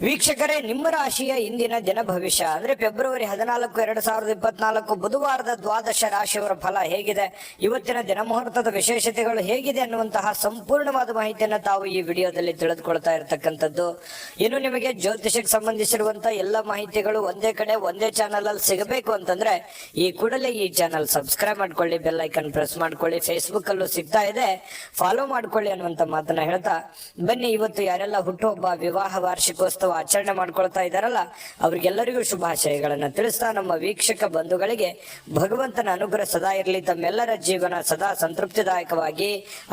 ವೀಕ್ಷಕರೇ, ನಿಮ್ಮ ರಾಶಿಯ ಇಂದಿನ ದಿನ ಭವಿಷ್ಯ ಅಂದ್ರೆ ಫೆಬ್ರವರಿ 14, 2024 ಬುಧವಾರದ ದ್ವಾದಶ ರಾಶಿಯವರ ಫಲ ಹೇಗಿದೆ, ಇವತ್ತಿನ ದಿನ ಮುಹೂರ್ತದ ವಿಶೇಷತೆಗಳು ಹೇಗಿದೆ ಅನ್ನುವಂತಹ ಸಂಪೂರ್ಣವಾದ ಮಾಹಿತಿಯನ್ನು ತಾವು ಈ ವಿಡಿಯೋದಲ್ಲಿ ತಿಳಿದುಕೊಳ್ತಾ ಇರತಕ್ಕಂಥದ್ದು. ಇನ್ನು ನಿಮಗೆ ಜ್ಯೋತಿಷಕ್ಕೆ ಸಂಬಂಧಿಸಿರುವಂತಹ ಎಲ್ಲ ಮಾಹಿತಿಗಳು ಒಂದೇ ಕಡೆ ಒಂದೇ ಚಾನಲ್ ಅಲ್ಲಿ ಸಿಗಬೇಕು ಅಂತಂದ್ರೆ ಈ ಕೂಡಲೇ ಈ ಚಾನಲ್ ಸಬ್ಸ್ಕ್ರೈಬ್ ಮಾಡ್ಕೊಳ್ಳಿ, ಬೆಲ್ ಐಕನ್ ಪ್ರೆಸ್ ಮಾಡ್ಕೊಳ್ಳಿ, ಫೇಸ್ಬುಕ್ ಅಲ್ಲೂ ಸಿಗ್ತಾ ಇದೆ, ಫಾಲೋ ಮಾಡ್ಕೊಳ್ಳಿ ಅನ್ನುವಂತ ಮಾತನ್ನ ಹೇಳ್ತಾ ಬನ್ನಿ. ಇವತ್ತು ಯಾರೆಲ್ಲ ಹುಟ್ಟುಹಬ್ಬ, ವಿವಾಹ ವಾರ್ಷಿಕೋತ್ಸವ ಆಚರಣೆ ಮಾಡ್ಕೊಳ್ತಾ ಇದ್ದಾರಲ್ಲ ಅವ್ರಿಗೆಲ್ಲರಿಗೂ ಶುಭಾಶಯಗಳನ್ನ ತಿಳಿಸ್ತಾ ನಮ್ಮ ವೀಕ್ಷಕ ಬಂಧುಗಳಿಗೆ ಭಗವಂತನ ಅನುಗ್ರಹ ಸದಾ ಇರಲಿ, ತಮ್ಮೆಲ್ಲರ ಜೀವನ ಸದಾ ಸಂತೃಪ್ತಿದಾಯಕವಾಗಿ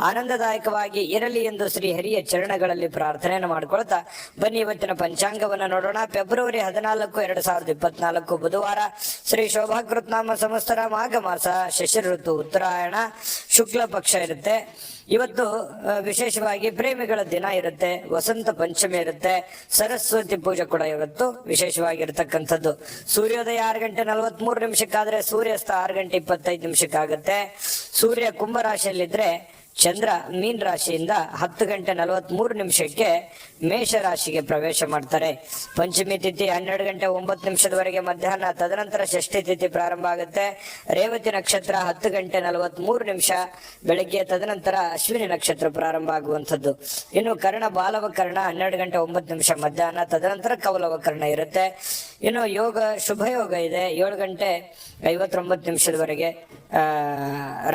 ಆನಂದದಾಯಕವಾಗಿ ಇರಲಿ ಎಂದು ಶ್ರೀ ಹರಿಯ ಚರಣಗಳಲ್ಲಿ ಪ್ರಾರ್ಥನೆಯನ್ನು ಮಾಡ್ಕೊಳ್ತಾ ಬನ್ನಿ ಇವತ್ತಿನ ಪಂಚಾಂಗವನ್ನ ನೋಡೋಣ. ಫೆಬ್ರವರಿ 14, 2024 ಬುಧವಾರ, ಶ್ರೀ ಶೋಭಾಕೃತ್ ನಾಮ ಸಂವತ್ಸರ ಮಾಘ ಮಾಸ, ಶಶಿ ಋತು, ಉತ್ತರಾಯಣ, ಶುಕ್ಲ ಪಕ್ಷ ಇರುತ್ತೆ. ಇವತ್ತು ವಿಶೇಷವಾಗಿ ಪ್ರೇಮಿಗಳ ದಿನ ಇರುತ್ತೆ, ವಸಂತ ಪಂಚಮಿ ಇರುತ್ತೆ, ಸರಸ್ವತಿ ಪೂಜೆ ಕೂಡ ಇವತ್ತು ವಿಶೇಷವಾಗಿರ್ತಕ್ಕಂಥದ್ದು. ಸೂರ್ಯೋದಯ 6:43 ಸೂರ್ಯಾಸ್ತ 6:25 ಸೂರ್ಯ ಕುಂಭ ರಾಶಿಯಲ್ಲಿದ್ರೆ ಚಂದ್ರ ಮೀನ್ ರಾಶಿಯಿಂದ 10:43 ಮೇಷ ರಾಶಿಗೆ ಪ್ರವೇಶ ಮಾಡ್ತಾರೆ. ಪಂಚಮಿ ತಿಥಿ 12:09 ಮಧ್ಯಾಹ್ನ, ತದನಂತರ ಷಷ್ಠಿ ತಿಥಿ ಪ್ರಾರಂಭ ಆಗುತ್ತೆ. ರೇವತಿ ನಕ್ಷತ್ರ 10:43 ಬೆಳಗ್ಗೆ, ತದನಂತರ ಅಶ್ವಿನಿ ನಕ್ಷತ್ರ ಪ್ರಾರಂಭ ಆಗುವಂಥದ್ದು. ಇನ್ನು ಕರ್ಣ ಬಾಲವ ಕರ್ಣ 12:09 ಮಧ್ಯಾಹ್ನ, ತದನಂತರ ಕೌಲವ ಕರ್ಣ ಇರುತ್ತೆ. ಇನ್ನು ಯೋಗ ಶುಭ ಯೋಗ ಇದೆ 7:59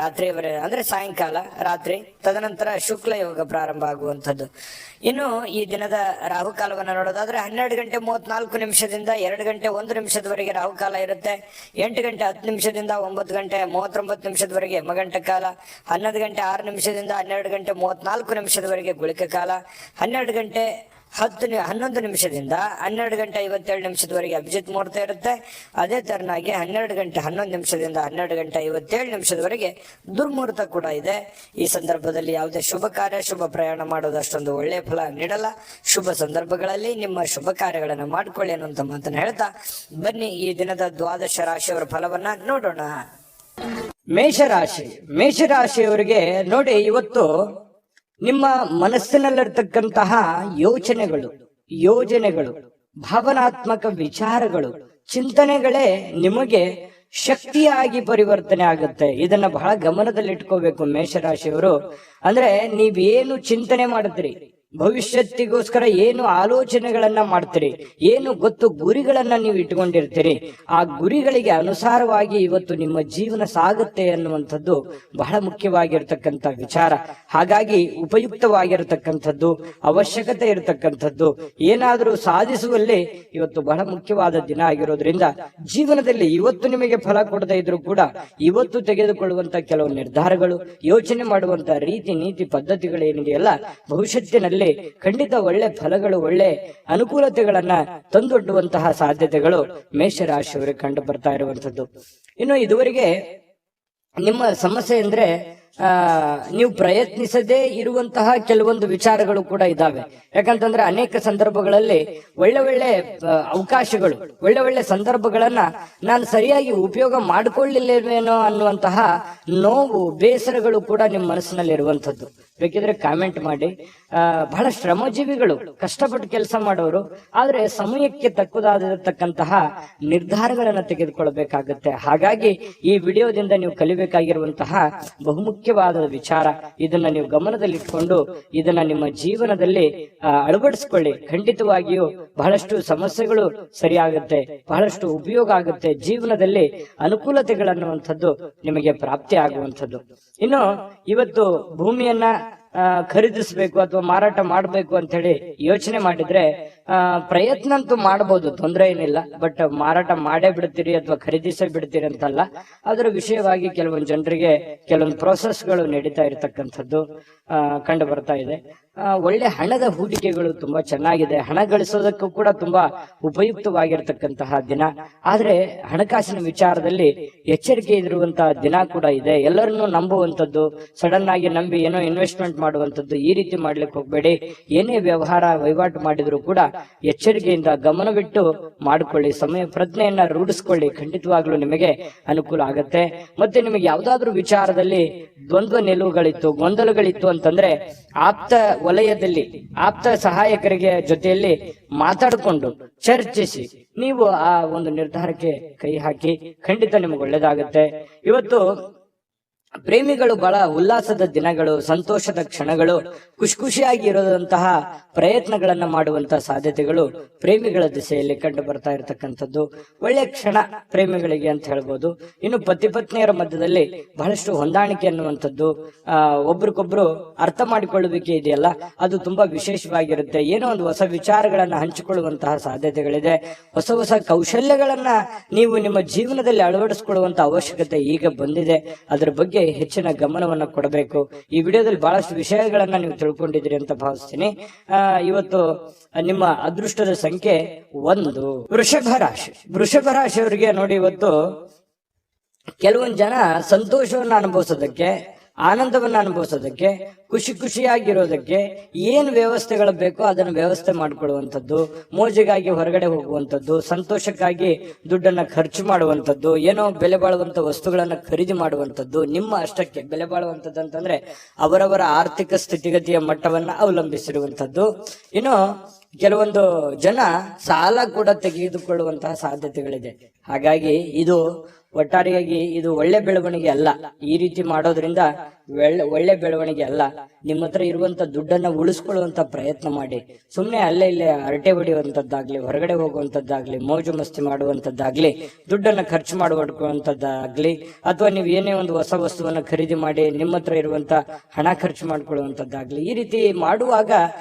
ರಾತ್ರಿಯವರೆಗೆ, ಅಂದ್ರೆ ಸಾಯಂಕಾಲ ರಾತ್ರಿ, ತದನಂತರ ಶುಕ್ಲ ಯೋಗ ಪ್ರಾರಂಭ ಆಗುವಂಥದ್ದು. ಇನ್ನು ಈ ದಿನದ ರಾಹುಕಾಲವನ್ನು ನೋಡೋದಾದ್ರೆ 12:34 2:01 ರಾಹುಕಾಲ ಇರುತ್ತೆ. 8:10 9:39 ಯಮಗಂಟ ಕಾಲ, 11:06 12:34 ಗುಳಿಕ ಕಾಲ, 11:11 12:57 ಅಭಿಜಿತ್ ಮುಹೂರ್ತ ಇರುತ್ತೆ. ಅದೇ ತರನಾಗಿ 12:11 12:57 ದುರ್ಮುಹೂರ್ತ ಕೂಡ ಇದೆ. ಈ ಸಂದರ್ಭದಲ್ಲಿ ಯಾವುದೇ ಶುಭ ಕಾರ್ಯ, ಶುಭ ಪ್ರಯಾಣ ಮಾಡೋದು ಅಷ್ಟೊಂದು ಒಳ್ಳೆಯ ಫಲ ನೀಡಲ್ಲ. ಶುಭ ಸಂದರ್ಭಗಳಲ್ಲಿ ನಿಮ್ಮ ಶುಭ ಕಾರ್ಯಗಳನ್ನು ಮಾಡ್ಕೊಳ್ಳಿ ಅನ್ನುವಂತ ಮಾತನ್ನ ಹೇಳ್ತಾ ಬನ್ನಿ ಈ ದಿನದ ದ್ವಾದಶ ರಾಶಿಯವರ ಫಲವನ್ನ ನೋಡೋಣ. ಮೇಷರಾಶಿಯವರಿಗೆ ನೋಡಿ, ಇವತ್ತು ನಿಮ್ಮ ಮನಸ್ಸಿನಲ್ಲಿರ್ತಕ್ಕಂತಹ ಯೋಜನೆಗಳು, ಭಾವನಾತ್ಮಕ ವಿಚಾರಗಳು, ಚಿಂತನೆಗಳೇ ನಿಮಗೆ ಶಕ್ತಿಯಾಗಿ ಪರಿವರ್ತನೆ ಆಗುತ್ತೆ. ಇದನ್ನ ಬಹಳ ಗಮನದಲ್ಲಿಟ್ಕೋಬೇಕು ಮೇಷರಾಶಿಯವರು. ಅಂದ್ರೆ ನೀವೇನು ಚಿಂತನೆ ಮಾಡಿದ್ರಿ, ಭವಿಷ್ಯತ್ತಿಗೋಸ್ಕರ ಏನು ಆಲೋಚನೆಗಳನ್ನ ಮಾಡ್ತೀರಿ, ಏನು ಗೊತ್ತು ಗುರಿಗಳನ್ನ ನೀವು ಇಟ್ಕೊಂಡಿರ್ತೀರಿ, ಆ ಗುರಿಗಳಿಗೆ ಅನುಸಾರವಾಗಿ ಇವತ್ತು ನಿಮ್ಮ ಜೀವನ ಸಾಗುತ್ತೆ ಅನ್ನುವಂಥದ್ದು ಬಹಳ ಮುಖ್ಯವಾಗಿರ್ತಕ್ಕಂಥ ವಿಚಾರ. ಹಾಗಾಗಿ ಉಪಯುಕ್ತವಾಗಿರತಕ್ಕಂಥದ್ದು, ಅವಶ್ಯಕತೆ ಇರತಕ್ಕಂಥದ್ದು, ಏನಾದರೂ ಸಾಧಿಸುವಲ್ಲಿ ಇವತ್ತು ಬಹಳ ಮುಖ್ಯವಾದ ದಿನ ಆಗಿರೋದ್ರಿಂದ ಜೀವನದಲ್ಲಿ ಇವತ್ತು ನಿಮಗೆ ಫಲ ಕೊಡದೇ ಇದ್ರೂ ಕೂಡ ಇವತ್ತು ತೆಗೆದುಕೊಳ್ಳುವಂತ ಕೆಲವು ನಿರ್ಧಾರಗಳು, ಯೋಚನೆ ಮಾಡುವಂತ ರೀತಿ ನೀತಿ ಪದ್ಧತಿಗಳು ಏನಿದೆಯಲ್ಲ, ಭವಿಷ್ಯತ್ತಿನಲ್ಲಿ ಖಂಡಿತ ಒಳ್ಳೆ ಫಲಗಳು, ಒಳ್ಳೆ ಅನುಕೂಲತೆಗಳನ್ನ ತಂದೊಡ್ಡುವಂತಹ ಸಾಧ್ಯತೆಗಳು ಮೇಷರಾಶಿಯವರಿಗೆ ಕಂಡು ಬರ್ತಾ ಇರುವಂತದ್ದು. ಇನ್ನು ಇದುವರೆಗೆ ನಿಮ್ಮ ಸಮಸ್ಯೆ ಅಂದ್ರೆ ನೀವು ಪ್ರಯತ್ನಿಸದೇ ಇರುವಂತಹ ಕೆಲವೊಂದು ವಿಚಾರಗಳು ಕೂಡ ಇದಾವೆ. ಯಾಕಂತಂದ್ರೆ ಅನೇಕ ಸಂದರ್ಭಗಳಲ್ಲಿ ಒಳ್ಳೆ ಅವಕಾಶಗಳು, ಒಳ್ಳೆ ಸಂದರ್ಭಗಳನ್ನ ನಾನು ಸರಿಯಾಗಿ ಉಪಯೋಗ ಮಾಡಿಕೊಳ್ಳಿಲ್ಲೇನೋ ಅನ್ನುವಂತಹ ನೋವು, ಬೇಸರಗಳು ಕೂಡ ನಿಮ್ಮ ಮನಸ್ಸಿನಲ್ಲಿ ಇರುವಂತದ್ದು. ಬೇಕಿದ್ರೆ ಕಾಮೆಂಟ್ ಮಾಡಿ. ಬಹಳ ಶ್ರಮಜೀವಿಗಳು, ಕಷ್ಟಪಟ್ಟು ಕೆಲಸ ಮಾಡೋರು, ಆದ್ರೆ ಸಮಯಕ್ಕೆ ತಕ್ಕುದಾಗಿರತಕ್ಕಂತಹ ನಿರ್ಧಾರಗಳನ್ನ ತೆಗೆದುಕೊಳ್ಬೇಕಾಗುತ್ತೆ. ಹಾಗಾಗಿ ಈ ವಿಡಿಯೋದಿಂದ ನೀವು ಕಲಿಬೇಕಾಗಿರುವಂತಹ ಬಹುಮುಖ್ಯವಾದ ವಿಚಾರ, ಇದನ್ನ ನೀವು ಗಮನದಲ್ಲಿಟ್ಕೊಂಡು ಇದನ್ನ ನಿಮ್ಮ ಜೀವನದಲ್ಲಿ ಅಳವಡಿಸ್ಕೊಳ್ಳಿ. ಖಂಡಿತವಾಗಿಯೂ ಬಹಳಷ್ಟು ಸಮಸ್ಯೆಗಳು ಸರಿಯಾಗುತ್ತೆ, ಬಹಳಷ್ಟು ಉಪಯೋಗ ಆಗುತ್ತೆ, ಜೀವನದಲ್ಲಿ ಅನುಕೂಲತೆಗಳನ್ನುವಂಥದ್ದು ನಿಮಗೆ ಪ್ರಾಪ್ತಿ ಆಗುವಂಥದ್ದು. ಇನ್ನು ಇವತ್ತು ಭೂಮಿಯನ್ನ ಖರೀದಿಸಬೇಕು ಅಥವಾ ಮಾರಾಟ ಮಾಡಬೇಕು ಅಂತ ಹೇಳಿ ಯೋಚನೆ ಮಾಡಿದ್ರೆ ಪ್ರಯತ್ನ ಅಂತೂ ಮಾಡಬಹುದು, ತೊಂದರೆ ಏನಿಲ್ಲ. ಬಟ್ ಮಾರಾಟ ಮಾಡೇ ಬಿಡ್ತೀರಿ ಅಥವಾ ಖರೀದಿಸೇ ಬಿಡ್ತೀರಿ ಅಂತಲ್ಲ, ಅದರ ವಿಷಯವಾಗಿ ಕೆಲವೊಂದು ಜನರಿಗೆ ಕೆಲವೊಂದು ಪ್ರೋಸೆಸ್ಗಳು ನಡೀತಾ ಇರತಕ್ಕಂಥದ್ದು ಕಂಡು ಬರ್ತಾ ಇದೆ. ಒಳ್ಳೆ ಹಣದ ಹೂಡಿಕೆಗಳು ತುಂಬಾ ಚೆನ್ನಾಗಿದೆ, ಹಣ ಗಳಿಸೋದಕ್ಕೂ ಕೂಡ ತುಂಬಾ ಉಪಯುಕ್ತವಾಗಿರ್ತಕ್ಕಂತಹ ದಿನ. ಆದ್ರೆ ಹಣಕಾಸಿನ ವಿಚಾರದಲ್ಲಿ ಎಚ್ಚರಿಕೆ ಇರುವಂತಹ ದಿನ ಕೂಡ ಇದೆ. ಎಲ್ಲರನ್ನೂ ನಂಬುವಂಥದ್ದು, ಸಡನ್ ಆಗಿ ನಂಬಿ ಏನೋ ಇನ್ವೆಸ್ಟ್ಮೆಂಟ್ ಮಾಡುವಂಥದ್ದು, ಈ ರೀತಿ ಮಾಡ್ಲಿಕ್ಕೆ ಹೋಗ್ಬೇಡಿ. ಏನೇ ವಹಿವಾಟು ಮಾಡಿದ್ರು ಕೂಡ ಎಚ್ಚರಿಕೆಯಿಂದ ಗಮನವಿಟ್ಟು ಮಾಡಿಕೊಳ್ಳಿ, ಸಮಯ ಪ್ರಜ್ಞೆಯನ್ನ ರೂಢಿಸ್ಕೊಳ್ಳಿ. ಖಂಡಿತವಾಗ್ಲೂ ನಿಮಗೆ ಅನುಕೂಲ ಆಗತ್ತೆ. ಮತ್ತೆ ನಿಮಗೆ ಯಾವ್ದಾದ್ರು ವಿಚಾರದಲ್ಲಿ ದ್ವಂದ್ವ ನಿಲುವುಗಳಿತ್ತು, ಗೊಂದಲಗಳಿತ್ತು ಅಂತಂದ್ರೆ ಆಪ್ತ ವಲಯದಲ್ಲಿ ಆಪ್ತ ಸಹಾಯಕರಿಗೆ ಜೊತೆಯಲ್ಲಿ ಮಾತಾಡಿಕೊಂಡು ಚರ್ಚಿಸಿ ನೀವು ಆ ಒಂದು ನಿರ್ಧಾರಕ್ಕೆ ಕೈ ಹಾಕಿ. ಖಂಡಿತ ನಿಮಗೆ ಒಳ್ಳೇದಾಗುತ್ತೆ. ಇವತ್ತು ಪ್ರೇಮಿಗಳು ಬಹಳ ಉಲ್ಲಾಸದ ದಿನಗಳು, ಸಂತೋಷದ ಕ್ಷಣಗಳು, ಖುಷಿಯಾಗಿ ಇರೋದಂತಹ ಪ್ರಯತ್ನಗಳನ್ನ ಮಾಡುವಂತಹ ಸಾಧ್ಯತೆಗಳು ಪ್ರೇಮಿಗಳ ದಿಸೆಯಲ್ಲಿ ಕಂಡು ಬರ್ತಾ ಇರತಕ್ಕಂಥದ್ದು ಒಳ್ಳೆ ಕ್ಷಣ ಪ್ರೇಮಿಗಳಿಗೆ ಅಂತ ಹೇಳ್ಬೋದು. ಇನ್ನು ಪತಿ ಪತ್ನಿಯರ ಮಧ್ಯದಲ್ಲಿ ಬಹಳಷ್ಟು ಹೊಂದಾಣಿಕೆ ಅನ್ನುವಂಥದ್ದು, ಒಬ್ರಿಗೊಬ್ರು ಅರ್ಥ ಮಾಡಿಕೊಳ್ಳುವಿಕೆ ಇದೆಯಲ್ಲ, ಅದು ತುಂಬಾ ವಿಶೇಷವಾಗಿರುತ್ತೆ. ಏನೋ ಒಂದು ಹೊಸ ವಿಚಾರಗಳನ್ನ ಹಂಚಿಕೊಳ್ಳುವಂತಹ ಸಾಧ್ಯತೆಗಳಿದೆ. ಹೊಸ ಹೊಸ ಕೌಶಲ್ಯಗಳನ್ನ ನೀವು ನಿಮ್ಮ ಜೀವನದಲ್ಲಿ ಅಳವಡಿಸಿಕೊಳ್ಳುವಂತ ಅವಶ್ಯಕತೆ ಈಗ ಬಂದಿದೆ. ಅದರ ಬಗ್ಗೆ ಹೆಚ್ಚಿನ ಗಮನವನ್ನ ಕೊಡಬೇಕು. ಈ ವಿಡಿಯೋದಲ್ಲಿ ಬಹಳಷ್ಟು ವಿಷಯಗಳನ್ನ ನೀವು ತಿಳ್ಕೊಂಡಿದ್ದೀರಿ ಅಂತ ಭಾವಿಸ್ತೀನಿ. ಇವತ್ತು ನಿಮ್ಮ ಅದೃಷ್ಟದ ಸಂಖ್ಯೆ 1 ವೃಷಭ ರಾಶಿ. ವೃಷಭ ರಾಶಿಯವರಿಗೆ ನೋಡಿ, ಇವತ್ತು ಕೆಲವೊಂದು ಜನ ಸಂತೋಷವನ್ನ ಅನುಭವಿಸೋದಕ್ಕೆ, ಆನಂದವನ್ನ ಅನುಭವಿಸೋದಕ್ಕೆ, ಖುಷಿಯಾಗಿರೋದಕ್ಕೆ ಏನು ವ್ಯವಸ್ಥೆಗಳು ಬೇಕೋ ಅದನ್ನು ವ್ಯವಸ್ಥೆ ಮಾಡಿಕೊಳ್ಳುವಂಥದ್ದು, ಮೋಜಿಗಾಗಿ ಹೊರಗಡೆ ಹೋಗುವಂಥದ್ದು, ಸಂತೋಷಕ್ಕಾಗಿ ದುಡ್ಡನ್ನ ಖರ್ಚು ಮಾಡುವಂಥದ್ದು, ಏನೋ ಬೆಲೆ ಬಾಳುವಂತ ವಸ್ತುಗಳನ್ನ ಖರೀದಿ ಮಾಡುವಂಥದ್ದು. ನಿಮ್ಮ ಅಷ್ಟಕ್ಕೆ ಬೆಲೆ ಬಾಳುವಂಥದ್ದು ಅಂತಂದ್ರೆ ಅವರವರ ಆರ್ಥಿಕ ಸ್ಥಿತಿಗತಿಯ ಮಟ್ಟವನ್ನ ಅವಲಂಬಿಸಿರುವಂಥದ್ದು. ಇನ್ನು ಕೆಲವೊಂದು ಜನ ಸಾಲ ಕೂಡ ತೆಗೆದುಕೊಳ್ಳುವಂತಹ ಸಾಧ್ಯತೆಗಳಿದೆ. ಹಾಗಾಗಿ ಇದು ಒಟ್ಟಾರೆಯಾಗಿ ಇದು ಒಳ್ಳೆ ಬೆಳವಣಿಗೆ ಅಲ್ಲ. ಈ ರೀತಿ ಮಾಡೋದ್ರಿಂದ ಒಳ್ಳೆ ಬೆಳವಣಿಗೆ ಅಲ್ಲ. ನಿಮ್ಮ ಹತ್ರ ಇರುವಂತ ದುಡ್ಡನ್ನ ಉಳಿಸ್ಕೊಳ್ಳುವಂತ ಪ್ರಯತ್ನ ಮಾಡಿ. ಸುಮ್ನೆ ಅಲ್ಲೇ ಇಲ್ಲೇ ಹರಟೆ ಹೊಡೆಯುವಂತದ್ದಾಗ್ಲಿ, ಹೊರಗಡೆ ಹೋಗುವಂತದ್ದಾಗ್ಲಿ, ಮೋಜು ಮಸ್ತಿ ಮಾಡುವಂತದ್ದಾಗ್ಲಿ, ದುಡ್ಡನ್ನ ಖರ್ಚು ಮಾಡುವಂತದ್ದಾಗ್ಲಿ, ಅಥವಾ ನೀವು ಏನೇ ಒಂದು ಹೊಸ ವಸ್ತುವನ್ನ ಖರೀದಿ ಮಾಡಿ ನಿಮ್ಮ ಹತ್ರ ಇರುವಂತ ಹಣ ಖರ್ಚು ಮಾಡ್ಕೊಳ್ಳುವಂತದ್ದಾಗ್ಲಿ, ಈ ರೀತಿ ಮಾಡುವಾಗ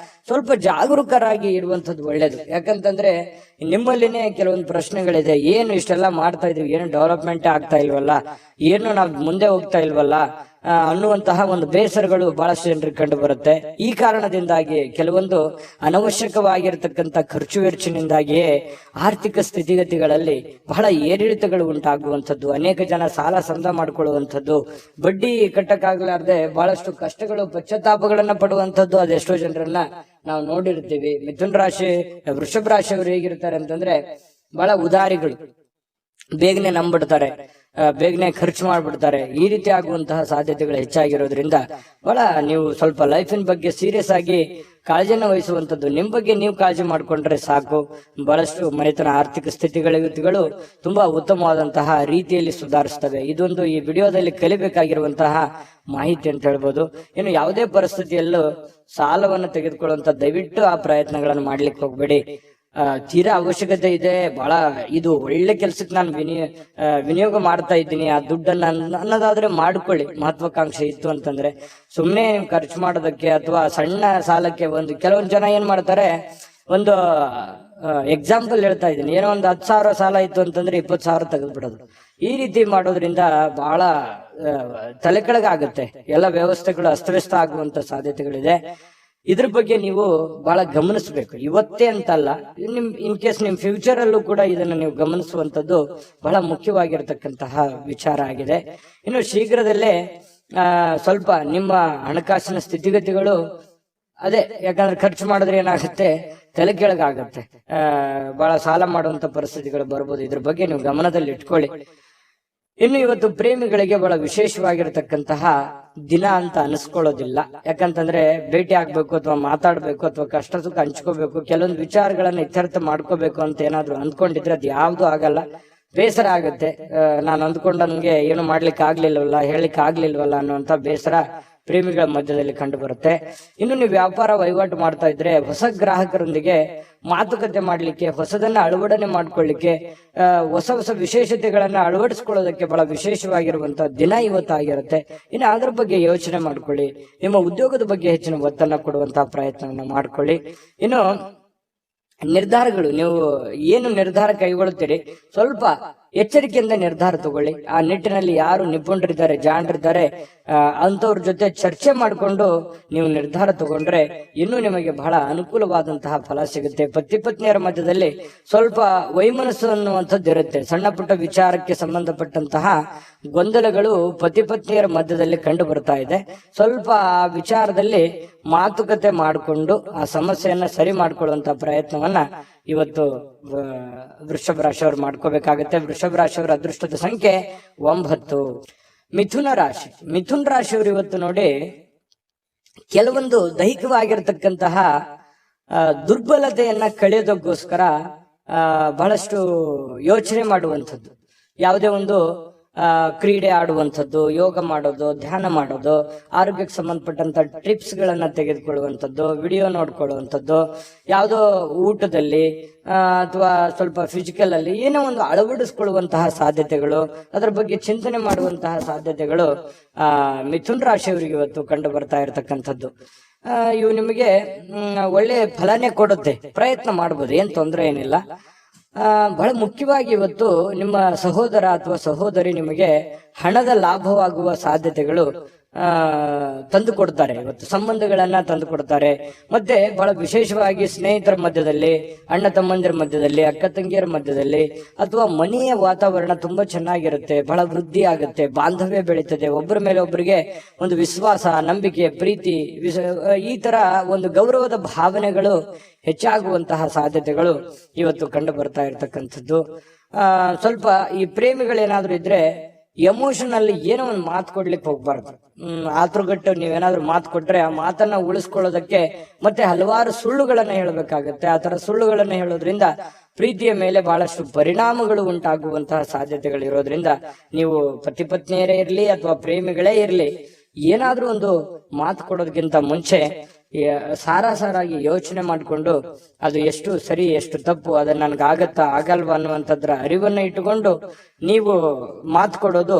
ಸ್ವಲ್ಪ ಜಾಗರೂಕರಾಗಿ ಇರುವಂತದ್ದು ಒಳ್ಳೇದು. ಯಾಕಂತಂದ್ರೆ ನಿಮ್ಮಲ್ಲಿನೇ ಕೆಲವೊಂದು ಪ್ರಶ್ನೆಗಳಿದೆ. ಏನು ಇಷ್ಟೆಲ್ಲ ಮಾಡ್ತಾ ಇದೀವಿ, ಏನು ಡೆವಲಪ್ಮೆಂಟ್ ಆಗ್ತಾ ಇಲ್ವಲ್ಲ, ಏನು ನಾವು ಮುಂದೆ ಹೋಗ್ತಾ ಇಲ್ವಲ್ಲ ಅನ್ನುವಂತಹ ಒಂದು ಬೇಸರಗಳು ಬಹಳಷ್ಟು ಜನರಿಗೆ ಕಂಡು ಬರುತ್ತೆ. ಈ ಕಾರಣದಿಂದಾಗಿ ಕೆಲವೊಂದು ಅನವಶ್ಯಕವಾಗಿರತಕ್ಕಂತ ಖರ್ಚು ವೆಚ್ಚದಿಂದಾಗಿಯೇ ಆರ್ಥಿಕ ಸ್ಥಿತಿಗತಿಗಳಲ್ಲಿ ಬಹಳ ಏರಿಳಿತಗಳು ಉಂಟಾಗುವಂಥದ್ದು, ಅನೇಕ ಜನ ಸಾಲ ಸಂದ ಮಾಡಿಕೊಳ್ಳುವಂಥದ್ದು, ಬಡ್ಡಿ ಕಟ್ಟಕ್ಕಾಗಲಾರ್ದೆ ಬಹಳಷ್ಟು ಕಷ್ಟಗಳು, ಪಶ್ಚಾತ್ತಾಪಗಳನ್ನ ಪಡುವಂಥದ್ದು ಅದೆಷ್ಟೋ ಜನರನ್ನ ನಾವು ನೋಡಿರ್ತೀವಿ. ಮಿಥುನ ರಾಶಿ, ವೃಷಭ ರಾಶಿಯವರು ಹೇಗಿರ್ತಾರೆ ಅಂತಂದ್ರೆ ಬಹಳ ಉದಾರಿಗಳು, ಬೇಗನೆ ನಂಬಿಡ್ತಾರೆ, ಬೇಗನೆ ಖರ್ಚು ಮಾಡ್ಬಿಡ್ತಾರೆ. ಈ ರೀತಿ ಆಗುವಂತಹ ಸಾಧ್ಯತೆಗಳು ಹೆಚ್ಚಾಗಿರೋದ್ರಿಂದ ಬಹಳ ನೀವು ಸ್ವಲ್ಪ ಲೈಫಿನ ಬಗ್ಗೆ ಸೀರಿಯಸ್ ಆಗಿ ಕಾಳಜಿಯನ್ನು ವಹಿಸುವಂತದ್ದು. ನಿಮ್ ಬಗ್ಗೆ ನೀವು ಕಾಳಜಿ ಮಾಡ್ಕೊಂಡ್ರೆ ಸಾಕು. ಬಹಳಷ್ಟು ಮನೆತನ ಆರ್ಥಿಕ ಸ್ಥಿತಿಗಳು ತುಂಬಾ ಉತ್ತಮವಾದಂತಹ ರೀತಿಯಲ್ಲಿ ಸುಧಾರಿಸ್ತವೆ. ಇದೊಂದು ಈ ವಿಡಿಯೋದಲ್ಲಿ ಕಲಿಬೇಕಾಗಿರುವಂತಹ ಮಾಹಿತಿ ಅಂತ ಹೇಳ್ಬೋದು. ಇನ್ನು ಯಾವುದೇ ಪರಿಸ್ಥಿತಿಯಲ್ಲೂ ಸಾಲವನ್ನು ತೆಗೆದುಕೊಳ್ಳುವಂತ ದಯವಿಟ್ಟು ಆ ಪ್ರಯತ್ನಗಳನ್ನು ಮಾಡ್ಲಿಕ್ಕೆ ಹೋಗ್ಬೇಡಿ. ತೀರಾ ಅವಶ್ಯಕತೆ ಇದೆ, ಬಹಳ ಇದು ಒಳ್ಳೆ ಕೆಲ್ಸಕ್ಕೆ ನಾನು ವಿನಿಯೋಗ ಮಾಡ್ತಾ ಇದ್ದೀನಿ, ಆ ದುಡ್ಡನ್ನ ಅನ್ನೋದಾದ್ರೆ ಮಾಡ್ಕೊಳ್ಳಿ. ಮಹತ್ವಾಕಾಂಕ್ಷೆ ಇತ್ತು ಅಂತಂದ್ರೆ ಸುಮ್ನೆ ಖರ್ಚು ಮಾಡೋದಕ್ಕೆ ಅಥವಾ ಸಣ್ಣ ಸಾಲಕ್ಕೆ ಕೆಲವೊಂದು ಜನ ಏನ್ ಮಾಡ್ತಾರೆ, ಒಂದು ಎಕ್ಸಾಂಪಲ್ ಹೇಳ್ತಾ ಇದ್ದೀನಿ, ಏನೋ ಒಂದು 10,000 ಸಾಲ ಇತ್ತು ಅಂತಂದ್ರೆ 20,000 ತೆಗೆದ್ಬಿಡೋದು. ಈ ರೀತಿ ಮಾಡೋದ್ರಿಂದ ಬಹಳ ತಲೆ ಕೆಳಗಾಗುತ್ತೆ. ಎಲ್ಲ ವ್ಯವಸ್ಥೆಗಳು ಅಸ್ತವ್ಯಸ್ತ ಆಗುವಂತ ಸಾಧ್ಯತೆಗಳಿದೆ. ಇದ್ರ ಬಗ್ಗೆ ನೀವು ಬಹಳ ಗಮನಿಸಬೇಕು. ಇವತ್ತೇ ಅಂತಲ್ಲ, ಇನ್ ಕೇಸ್ ನಿಮ್ ಫ್ಯೂಚರ್ ಅಲ್ಲೂ ಕೂಡ ಇದನ್ನ ನೀವು ಗಮನಿಸುವಂತದ್ದು ಬಹಳ ಮುಖ್ಯವಾಗಿರ್ತಕ್ಕಂತಹ ವಿಚಾರ ಆಗಿದೆ. ಇನ್ನು ಶೀಘ್ರದಲ್ಲೇ ಸ್ವಲ್ಪ ನಿಮ್ಮ ಹಣಕಾಸಿನ ಸ್ಥಿತಿಗತಿಗಳು ಅದೇ, ಯಾಕಂದ್ರೆ ಖರ್ಚು ಮಾಡಿದ್ರೆ ಏನಾಗುತ್ತೆ, ತಲೆ ಕೆಳಗಾಗತ್ತೆ, ಬಹಳ ಸಾಲ ಮಾಡುವಂತ ಪರಿಸ್ಥಿತಿಗಳು ಬರ್ಬೋದು. ಇದ್ರ ಬಗ್ಗೆ ನೀವು ಗಮನದಲ್ಲಿ ಇಟ್ಕೊಳ್ಳಿ. ಇನ್ನು ಇವತ್ತು ಪ್ರೇಮಿಗಳಿಗೆ ಬಹಳ ವಿಶೇಷವಾಗಿರತಕ್ಕಂತಹ ದಿನ ಅಂತ ಅನಿಸ್ಕೊಳ್ಳೋದಿಲ್ಲ. ಯಾಕಂತಂದ್ರೆ ಭೇಟಿ ಆಗ್ಬೇಕು ಅಥವಾ ಮಾತಾಡ್ಬೇಕು ಅಥವಾ ಕಷ್ಟ ಸುಖ ಹಂಚ್ಕೋಬೇಕು, ಕೆಲವೊಂದು ವಿಚಾರಗಳನ್ನ ಇತ್ಯರ್ಥ ಮಾಡ್ಕೋಬೇಕು ಅಂತ ಏನಾದ್ರು ಅಂದ್ಕೊಂಡಿದ್ರೆ ಅದು ಯಾವ್ದು ಆಗಲ್ಲ. ಬೇಸರ ಆಗುತ್ತೆ. ನಾನು ಅಂದ್ಕೊಂಡಂಗೆ ಏನು ಮಾಡ್ಲಿಕ್ಕೆ ಆಗ್ಲಿಲ್ವಲ್ಲ, ಹೇಳಿಕ್ ಆಗ್ಲಿಲ್ವಲ್ಲ ಅನ್ನುವಂತ ಬೇಸರ ಪ್ರೇಮಿಗಳ ಮಧ್ಯದಲ್ಲಿ ಕಂಡು ಬರುತ್ತೆ. ಇನ್ನು ನೀವು ವ್ಯಾಪಾರ ವಹಿವಾಟು ಮಾಡ್ತಾ ಇದ್ರೆ ಹೊಸ ಗ್ರಾಹಕರೊಂದಿಗೆ ಮಾತುಕತೆ ಮಾಡ್ಲಿಕ್ಕೆ, ಹೊಸದನ್ನ ಅಳವಡನೆ ಮಾಡ್ಕೊಳ್ಳಿಕ್ಕೆ, ಹೊಸ ವಿಶೇಷತೆಗಳನ್ನ ಅಳವಡಿಸ್ಕೊಳ್ಳೋದಕ್ಕೆ ಬಹಳ ವಿಶೇಷವಾಗಿರುವಂತಹ ದಿನ ಇವತ್ತಾಗಿರುತ್ತೆ. ಇನ್ನು ಅದ್ರ ಬಗ್ಗೆ ಯೋಚನೆ ಮಾಡ್ಕೊಳ್ಳಿ. ನಿಮ್ಮ ಉದ್ಯೋಗದ ಬಗ್ಗೆ ಹೆಚ್ಚಿನ ಒತ್ತನ್ನ ಕೊಡುವಂತಹ ಪ್ರಯತ್ನವನ್ನ ಮಾಡ್ಕೊಳ್ಳಿ. ಇನ್ನು ನಿರ್ಧಾರಗಳು, ನೀವು ಏನು ನಿರ್ಧಾರ ಕೈಗೊಳ್ಳುತ್ತೀರಿ ಸ್ವಲ್ಪ ಎಚ್ಚರಿಕೆಯಿಂದ ನಿರ್ಧಾರ ತಗೊಳ್ಳಿ. ಆ ನಿಟ್ಟಿನಲ್ಲಿ ಯಾರು ನಿಪುಣರಿದ್ದಾರೆ, ಜಾಣರಿದ್ದಾರೆ, ಅಂತವ್ರ ಜೊತೆ ಚರ್ಚೆ ಮಾಡಿಕೊಂಡು ನೀವು ನಿರ್ಧಾರ ತಗೊಂಡ್ರೆ ಇನ್ನೂ ನಿಮಗೆ ಬಹಳ ಅನುಕೂಲವಾದಂತಹ ಫಲ ಸಿಗುತ್ತೆ. ಪತಿ ಪತ್ನಿಯರ ಮಧ್ಯದಲ್ಲಿ ಸ್ವಲ್ಪ ವೈಮನಸ್ಸು ಅನ್ನುವಂಥದ್ದು ಇರುತ್ತೆ. ಸಣ್ಣ ಪುಟ್ಟ ವಿಚಾರಕ್ಕೆ ಸಂಬಂಧಪಟ್ಟಂತಹ ಗೊಂದಲಗಳು ಪತಿ ಪತ್ನಿಯರ ಮಧ್ಯದಲ್ಲಿ ಕಂಡು ಬರ್ತಾ ಇದೆ. ಸ್ವಲ್ಪ ಆ ವಿಚಾರದಲ್ಲಿ ಮಾತುಕತೆ ಮಾಡಿಕೊಂಡು ಆ ಸಮಸ್ಯೆಯನ್ನ ಸರಿ ಮಾಡ್ಕೊಳ್ಳುವಂತ ಪ್ರಯತ್ನವನ್ನ ಇವತ್ತು ವೃಷಭ ರಾಶಿಯವರು ಮಾಡ್ಕೋಬೇಕಾಗತ್ತೆ. ವೃಷಭ ರಾಶಿಯವರ ಅದೃಷ್ಟದ ಸಂಖ್ಯೆ 9. ಮಿಥುನ ರಾಶಿ. ಮಿಥುನ ರಾಶಿಯವರು ಇವತ್ತು ನೋಡಿ ಕೆಲವೊಂದು ದೈಹಿಕವಾಗಿರ್ತಕ್ಕಂತಹ ದುರ್ಬಲತೆಯನ್ನ ಕಳೆಯೋದಕ್ಕೋಸ್ಕರ ಬಹಳಷ್ಟು ಯೋಚನೆ ಮಾಡುವಂಥದ್ದು, ಯಾವುದೇ ಒಂದು ಕ್ರೀಡೆ ಆಡುವಂಥದ್ದು, ಯೋಗ ಮಾಡೋದು, ಧ್ಯಾನ ಮಾಡೋದು, ಆರೋಗ್ಯಕ್ಕೆ ಸಂಬಂಧಪಟ್ಟಂತ ಟ್ರಿಪ್ಸ್ ಗಳನ್ನ ತೆಗೆದುಕೊಳ್ಳುವಂಥದ್ದು, ವಿಡಿಯೋ ನೋಡ್ಕೊಳ್ಳುವಂಥದ್ದು, ಯಾವುದೋ ಊಟದಲ್ಲಿ ಅಥವಾ ಸ್ವಲ್ಪ ಫಿಸಿಕಲ್ ಅಲ್ಲಿ ಏನೋ ಒಂದು ಅಳವಡಿಸ್ಕೊಳ್ಳುವಂತಹ ಸಾಧ್ಯತೆಗಳು, ಅದರ ಬಗ್ಗೆ ಚಿಂತನೆ ಮಾಡುವಂತಹ ಸಾಧ್ಯತೆಗಳು ಮಿಥುನ್ ರಾಶಿಯವರಿಗೆ ಇವತ್ತು ಕಂಡು ಬರ್ತಾ ಇರತಕ್ಕಂಥದ್ದು. ಇವು ನಿಮಗೆ ಒಳ್ಳೆ ಫಲನೇ ಕೊಡುತ್ತೆ, ಪ್ರಯತ್ನ ಮಾಡ್ಬೋದು, ಏನ್ ತೊಂದರೆ ಏನಿಲ್ಲ. ಬಹಳ ಮುಖ್ಯವಾಗಿ ಇವತ್ತು ನಿಮ್ಮ ಸಹೋದರ ಅಥವಾ ಸಹೋದರಿ ನಿಮಗೆ ಹಣದ ಲಾಭವಾಗುವ ಸಾಧ್ಯತೆಗಳು ತಂದು ಕೊಡ್ತಾರೆ, ಇವತ್ತು ಸಂಬಂಧಗಳನ್ನ ತಂದು ಕೊಡ್ತಾರೆ. ಮತ್ತೆ ಬಹಳ ವಿಶೇಷವಾಗಿ ಸ್ನೇಹಿತರ ಮಧ್ಯದಲ್ಲಿ, ಅಣ್ಣ ತಮ್ಮಂದಿರ ಮಧ್ಯದಲ್ಲಿ, ಅಕ್ಕ ತಂಗಿಯರ ಮಧ್ಯದಲ್ಲಿ, ಅಥವಾ ಮನೆಯ ವಾತಾವರಣ ತುಂಬಾ ಚೆನ್ನಾಗಿರುತ್ತೆ, ಬಹಳ ವೃದ್ಧಿ ಆಗುತ್ತೆ, ಬಾಂಧವ್ಯ ಬೆಳೀತದೆ, ಒಬ್ಬರ ಮೇಲೆ ಒಬ್ಬರಿಗೆ ಒಂದು ವಿಶ್ವಾಸ, ನಂಬಿಕೆ, ಪ್ರೀತಿ, ಈ ತರ ಒಂದು ಗೌರವದ ಭಾವನೆಗಳು ಹೆಚ್ಚಾಗುವಂತಹ ಸಾಧ್ಯತೆಗಳು ಇವತ್ತು ಕಂಡು ಬರ್ತಾ ಇರ್ತಕ್ಕಂಥದ್ದು. ಸ್ವಲ್ಪ ಈ ಪ್ರೇಮಿಗಳೇನಾದ್ರೂ ಇದ್ರೆ ಎಮೋಷನಲ್ ಏನೋ ಒಂದು ಮಾತು ಕೊಡ್ಲಿಕ್ಕೆ ಹೋಗ್ಬಾರ್ದು. ಆತುರಗಟ್ಟು ನೀವೇನಾದ್ರೂ ಮಾತು ಕೊಟ್ರೆ ಆ ಮಾತನ್ನ ಉಳಿಸ್ಕೊಳ್ಳೋದಕ್ಕೆ ಮತ್ತೆ ಹಲವಾರು ಸುಳ್ಳುಗಳನ್ನ ಹೇಳಬೇಕಾಗತ್ತೆ. ಆ ತರ ಸುಳ್ಳುಗಳನ್ನ ಹೇಳೋದ್ರಿಂದ ಪ್ರೀತಿಯ ಮೇಲೆ ಬಹಳಷ್ಟು ಪರಿಣಾಮಗಳು ಉಂಟಾಗುವಂತಹ ಸಾಧ್ಯತೆಗಳು ಇರೋದ್ರಿಂದ ನೀವು ಪತಿ ಪತ್ನಿಯರೇ ಇರ್ಲಿ ಅಥವಾ ಪ್ರೇಮಿಗಳೇ ಇರ್ಲಿ, ಏನಾದ್ರೂ ಒಂದು ಮಾತು ಕೊಡೋದಕ್ಕಿಂತ ಮುಂಚೆ ಸಾರಾಗಿ ಯೋಚನೆ ಮಾಡಿಕೊಂಡು ಅದು ಎಷ್ಟು ಸರಿ ಎಷ್ಟು ತಪ್ಪು, ಅದನ್ನ ನನ್ಗೆ ಆಗತ್ತಾ ಆಗಲ್ವಾ ಅನ್ನುವಂಥದ್ರ ಅರಿವನ್ನ ಇಟ್ಟುಕೊಂಡು ನೀವು ಮಾತು ಕೊಡೋದು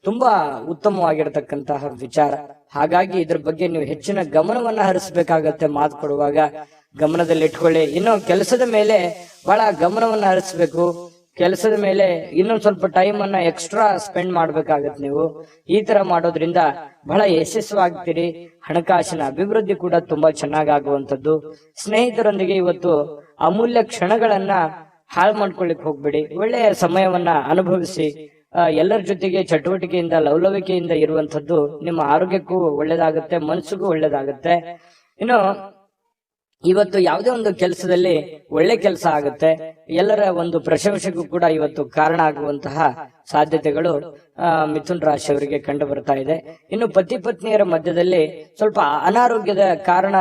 ತುಂಬಾ ಉತ್ತಮವಾಗಿರತಕ್ಕಂತಹ ವಿಚಾರ. ಹಾಗಾಗಿ ಇದ್ರ ಬಗ್ಗೆ ನೀವು ಹೆಚ್ಚಿನ ಗಮನವನ್ನ ಹರಿಸಬೇಕಾಗತ್ತೆ. ಮಾತು ಕೊಡುವಾಗ ಗಮನದಲ್ಲಿ ಇಟ್ಕೊಳ್ಳಿ. ಇನ್ನು ಕೆಲಸದ ಮೇಲೆ ಬಹಳ ಗಮನವನ್ನ ಹರಿಸ್ಬೇಕು. ಕೆಲಸದ ಮೇಲೆ ಇನ್ನೊಂದು ಸ್ವಲ್ಪ ಟೈಮ್ ಅನ್ನ ಎಕ್ಸ್ಟ್ರಾ ಸ್ಪೆಂಡ್ ಮಾಡ್ಬೇಕಾಗತ್ತೆ. ನೀವು ಈ ತರ ಮಾಡೋದ್ರಿಂದ ಬಹಳ ಯಶಸ್ವಾಗ್ತೀರಿ. ಹಣಕಾಸಿನ ಅಭಿವೃದ್ಧಿ ಕೂಡ ತುಂಬಾ ಚೆನ್ನಾಗಾಗುವಂಥದ್ದು. ಸ್ನೇಹಿತರೊಂದಿಗೆ ಇವತ್ತು ಅಮೂಲ್ಯ ಕ್ಷಣಗಳನ್ನ ಹಾಳು ಮಾಡ್ಕೊಳ್ಳಿಕ್ ಹೋಗ್ಬೇಡಿ. ಒಳ್ಳೆಯ ಸಮಯವನ್ನ ಅನುಭವಿಸಿ ಎಲ್ಲರ ಜೊತೆಗೆ ಚಟುವಟಿಕೆಯಿಂದ ಲವಲವಿಕೆಯಿಂದ ಇರುವಂತದ್ದು ನಿಮ್ಮ ಆರೋಗ್ಯಕ್ಕೂ ಒಳ್ಳೇದಾಗುತ್ತೆ, ಮನಸ್ಸಿಗೂ ಒಳ್ಳೇದಾಗುತ್ತೆ. ಇನ್ನು ಇವತ್ತು ಯಾವುದೇ ಒಂದು ಕೆಲಸದಲ್ಲಿ ಒಳ್ಳೆ ಕೆಲಸ ಆಗುತ್ತೆ, ಎಲ್ಲರ ಒಂದು ಪ್ರಶಂಸೆಗೂ ಕೂಡ ಇವತ್ತು ಕಾರಣ ಆಗುವಂತಹ ಸಾಧ್ಯತೆಗಳು ಮಿಥುನ್ ರಾಶಿಯವರಿಗೆ ಕಂಡು ಬರ್ತಾ ಇದೆ. ಇನ್ನು ಪತಿ ಪತ್ನಿಯರ ಮಧ್ಯದಲ್ಲಿ ಸ್ವಲ್ಪ ಅನಾರೋಗ್ಯದ ಕಾರಣ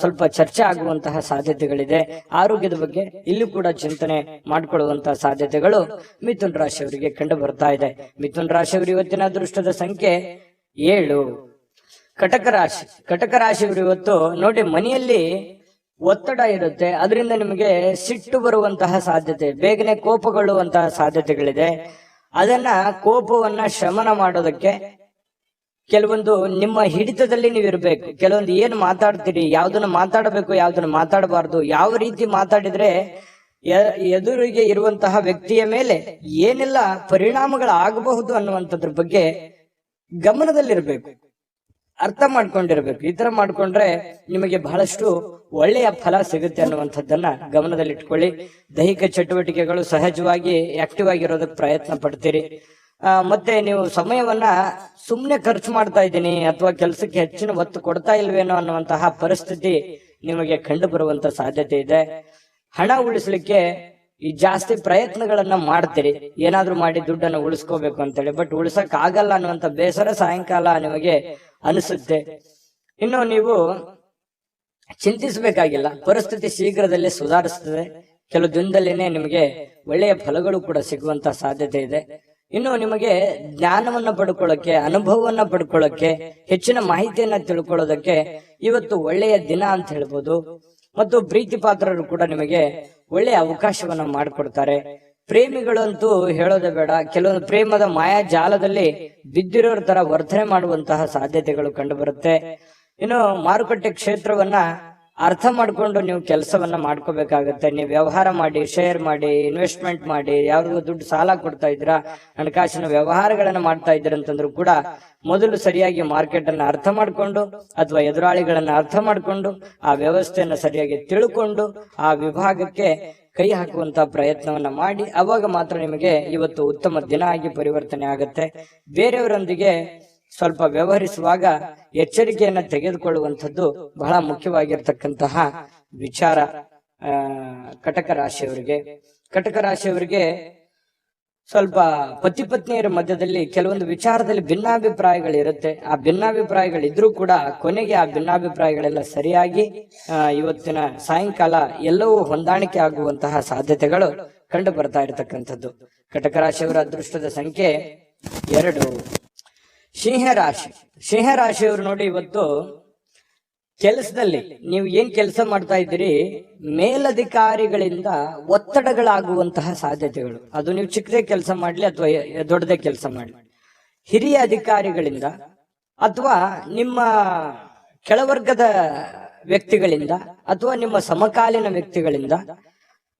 ಸ್ವಲ್ಪ ಚರ್ಚೆ ಆಗುವಂತಹ ಸಾಧ್ಯತೆಗಳಿದೆ. ಆರೋಗ್ಯದ ಬಗ್ಗೆ ಇಲ್ಲೂ ಕೂಡ ಚಿಂತನೆ ಮಾಡಿಕೊಳ್ಳುವಂತಹ ಸಾಧ್ಯತೆಗಳು ಮಿಥುನ್ ರಾಶಿಯವರಿಗೆ ಕಂಡು ಬರ್ತಾ ಇದೆ. ಮಿಥುನ್ ರಾಶಿಯವರು ಇವತ್ತಿನ ಅದೃಷ್ಟದ ಸಂಖ್ಯೆ 7. ಕಟಕ ರಾಶಿ. ಕಟಕ ರಾಶಿಯವರು ಇವತ್ತು ನೋಡಿ ಮನೆಯಲ್ಲಿ ಒತ್ತಡ ಇರುತ್ತೆ, ಅದರಿಂದ ನಿಮಗೆ ಸಿಟ್ಟು ಬರುವಂತಹ ಸಾಧ್ಯತೆ, ಬೇಗನೆ ಕೋಪಗೊಳ್ಳುವಂತಹ ಸಾಧ್ಯತೆಗಳಿದೆ. ಅದನ್ನ ಕೋಪವನ್ನ ಶಮನ ಮಾಡೋದಕ್ಕೆ ಕೆಲವೊಂದು ನಿಮ್ಮ ಹಿಡಿತದಲ್ಲಿ ನೀವು ಇರಬೇಕು. ಕೆಲವೊಂದು ಏನು ಮಾತಾಡ್ತೀರಿ, ಯಾವ್ದನ್ನ ಮಾತಾಡಬೇಕು, ಯಾವ್ದನ್ನ ಮಾತಾಡಬಾರ್ದು, ಯಾವ ರೀತಿ ಮಾತಾಡಿದ್ರೆ ಎದುರಿಗೆ ಇರುವಂತಹ ವ್ಯಕ್ತಿಯ ಮೇಲೆ ಏನೆಲ್ಲ ಪರಿಣಾಮಗಳಾಗಬಹುದು ಅನ್ನುವಂಥದ್ರ ಬಗ್ಗೆ ಗಮನದಲ್ಲಿರ್ಬೇಕು, ಅರ್ಥ ಮಾಡ್ಕೊಂಡಿರ್ಬೇಕು. ಈ ತರ ಮಾಡ್ಕೊಂಡ್ರೆ ನಿಮಗೆ ಬಹಳಷ್ಟು ಒಳ್ಳೆಯ ಫಲ ಸಿಗುತ್ತೆ ಅನ್ನುವಂಥದ್ದನ್ನ ಗಮನದಲ್ಲಿಟ್ಕೊಳ್ಳಿ. ದೈಹಿಕ ಚಟುವಟಿಕೆಗಳು ಸಹಜವಾಗಿ ಆಕ್ಟಿವ್ ಆಗಿರೋದಕ್ಕೆ ಪ್ರಯತ್ನ ಪಡ್ತೀರಿ. ಮತ್ತೆ ನೀವು ಸಮಯವನ್ನ ಸುಮ್ನೆ ಖರ್ಚು ಮಾಡ್ತಾ ಇದ್ದೀನಿ ಅಥವಾ ಕೆಲಸಕ್ಕೆ ಹೆಚ್ಚಿನ ಒತ್ತು ಕೊಡ್ತಾ ಇಲ್ವೇನೋ ಅನ್ನುವಂತಹ ಪರಿಸ್ಥಿತಿ ನಿಮಗೆ ಕಂಡು ಬರುವಂತ ಸಾಧ್ಯತೆ ಇದೆ. ಹಣ ಉಳಿಸ್ಲಿಕ್ಕೆ ಈ ಜಾಸ್ತಿ ಪ್ರಯತ್ನಗಳನ್ನ ಮಾಡ್ತೀರಿ, ಏನಾದ್ರೂ ಮಾಡಿ ದುಡ್ಡನ್ನು ಉಳಿಸ್ಕೋಬೇಕು ಅಂತೇಳಿ. ಬಟ್ ಉಳಿಸಕ್ ಆಗಲ್ಲ ಅನ್ನುವಂತ ಬೇಸರ ಸಾಯಂಕಾಲ ನಿಮಗೆ ಅನಿಸುತ್ತೆ. ಇನ್ನು ನೀವು ಚಿಂತಿಸಬೇಕಾಗಿಲ್ಲ, ಪರಿಸ್ಥಿತಿ ಶೀಘ್ರದಲ್ಲೇ ಸುಧಾರಿಸ್ತದೆ. ಕೆಲವು ದಿನದಲ್ಲೇನೆ ನಿಮಗೆ ಒಳ್ಳೆಯ ಫಲಗಳು ಕೂಡ ಸಿಗುವಂತ ಸಾಧ್ಯತೆ ಇದೆ. ಇನ್ನು ನಿಮಗೆ ಜ್ಞಾನವನ್ನ ಪಡ್ಕೊಳ್ಳೋಕೆ, ಅನುಭವವನ್ನ ಪಡ್ಕೊಳ್ಳೋಕೆ, ಹೆಚ್ಚಿನ ಮಾಹಿತಿಯನ್ನ ತಿಳ್ಕೊಳ್ಳೋದಕ್ಕೆ ಇವತ್ತು ಒಳ್ಳೆಯ ದಿನ ಅಂತ ಹೇಳ್ಬೋದು. ಮತ್ತು ಪ್ರೀತಿ ಪಾತ್ರರು ಕೂಡ ನಿಮಗೆ ಒಳ್ಳೆಯ ಅವಕಾಶವನ್ನ ಮಾಡಿಕೊಡ್ತಾರೆ. ಪ್ರೇಮಿಗಳಂತೂ ಹೇಳೋದೇ ಬೇಡ, ಕೆಲವೊಂದು ಪ್ರೇಮದ ಮಾಯಾ ಜಾಲದಲ್ಲಿ ಬಿದ್ದಿರೋರ ತರ ವರ್ತನೆ ಮಾಡುವಂತಹ ಸಾಧ್ಯತೆಗಳು ಕಂಡು ಬರುತ್ತೆ. ಇನ್ನು ಮಾರುಕಟ್ಟೆ ಕ್ಷೇತ್ರವನ್ನ ಅರ್ಥ ಮಾಡ್ಕೊಂಡು ನೀವು ಕೆಲಸವನ್ನ ಮಾಡ್ಕೋಬೇಕಾಗತ್ತೆ. ನೀವು ವ್ಯವಹಾರ ಮಾಡಿ, ಶೇರ್ ಮಾಡಿ, ಇನ್ವೆಸ್ಟ್ಮೆಂಟ್ ಮಾಡಿ, ಯಾವ್ದು ದುಡ್ಡು ಸಾಲ ಕೊಡ್ತಾ ಇದ್ದೀರಾ, ಹಣಕಾಸಿನ ವ್ಯವಹಾರಗಳನ್ನ ಮಾಡ್ತಾ ಇದ್ದೀರ ಅಂತಂದ್ರು ಕೂಡ ಮೊದಲು ಸರಿಯಾಗಿ ಮಾರ್ಕೆಟ್ ಅನ್ನ ಅರ್ಥ ಮಾಡ್ಕೊಂಡು ಅಥವಾ ಎದುರಾಳಿಗಳನ್ನ ಅರ್ಥ ಮಾಡ್ಕೊಂಡು ಆ ವ್ಯವಸ್ಥೆಯನ್ನ ಸರಿಯಾಗಿ ತಿಳ್ಕೊಂಡು ಆ ವಿಭಾಗಕ್ಕೆ ಕೈ ಹಾಕುವಂತ ಪ್ರಯತ್ನವನ್ನ ಮಾಡಿ, ಅವಾಗ ಮಾತ್ರ ನಿಮಗೆ ಇವತ್ತು ಉತ್ತಮ ದಿನ ಆಗಿ ಪರಿವರ್ತನೆ ಆಗುತ್ತೆ. ಬೇರೆಯವರೊಂದಿಗೆ ಸ್ವಲ್ಪ ವ್ಯವಹರಿಸುವಾಗ ಎಚ್ಚರಿಕೆಯನ್ನ ತೆಗೆದುಕೊಳ್ಳುವಂಥದ್ದು ಬಹಳ ಮುಖ್ಯವಾಗಿರ್ತಕ್ಕಂತಹ ವಿಚಾರ. ಕಟಕ ರಾಶಿಯವರಿಗೆ ಸ್ವಲ್ಪ ಪತಿ ಪತ್ನಿಯರ ಮಧ್ಯದಲ್ಲಿ ಕೆಲವೊಂದು ವಿಚಾರದಲ್ಲಿ ಭಿನ್ನಾಭಿಪ್ರಾಯಗಳಿರುತ್ತೆ. ಆ ಭಿನ್ನಾಭಿಪ್ರಾಯಗಳಿದ್ರೂ ಕೂಡ ಕೊನೆಗೆ ಆ ಭಿನ್ನಾಭಿಪ್ರಾಯಗಳೆಲ್ಲ ಸರಿಯಾಗಿ ಇವತ್ತಿನ ಸಾಯಂಕಾಲ ಎಲ್ಲವೂ ಹೊಂದಾಣಿಕೆ ಆಗುವಂತಹ ಸಾಧ್ಯತೆಗಳು ಕಂಡು ಬರ್ತಾ ಇರತಕ್ಕಂಥದ್ದು. ಕಟಕ ರಾಶಿಯವರ ಅದೃಷ್ಟದ ಸಂಖ್ಯೆ 2. ಸಿಂಹರಾಶಿಯವರು ನೋಡಿ, ಇವತ್ತು ಕೆಲಸದಲ್ಲಿ ನೀವು ಏನ್ ಕೆಲಸ ಮಾಡ್ತಾ ಇದ್ದೀರಿ, ಮೇಲಧಿಕಾರಿಗಳಿಂದ ಒತ್ತಡಗಳಾಗುವಂತಹ ಸಾಧ್ಯತೆಗಳು. ಅದು ನೀವು ಚಿಕ್ಕದೇ ಕೆಲಸ ಮಾಡ್ಲಿ ಅಥವಾ ದೊಡ್ಡದೇ ಕೆಲಸ ಮಾಡ್ಲಿ, ಹಿರಿಯ ಅಧಿಕಾರಿಗಳಿಂದ ಅಥವಾ ನಿಮ್ಮ ಕೆಳವರ್ಗದ ವ್ಯಕ್ತಿಗಳಿಂದ ಅಥವಾ ನಿಮ್ಮ ಸಮಕಾಲೀನ ವ್ಯಕ್ತಿಗಳಿಂದ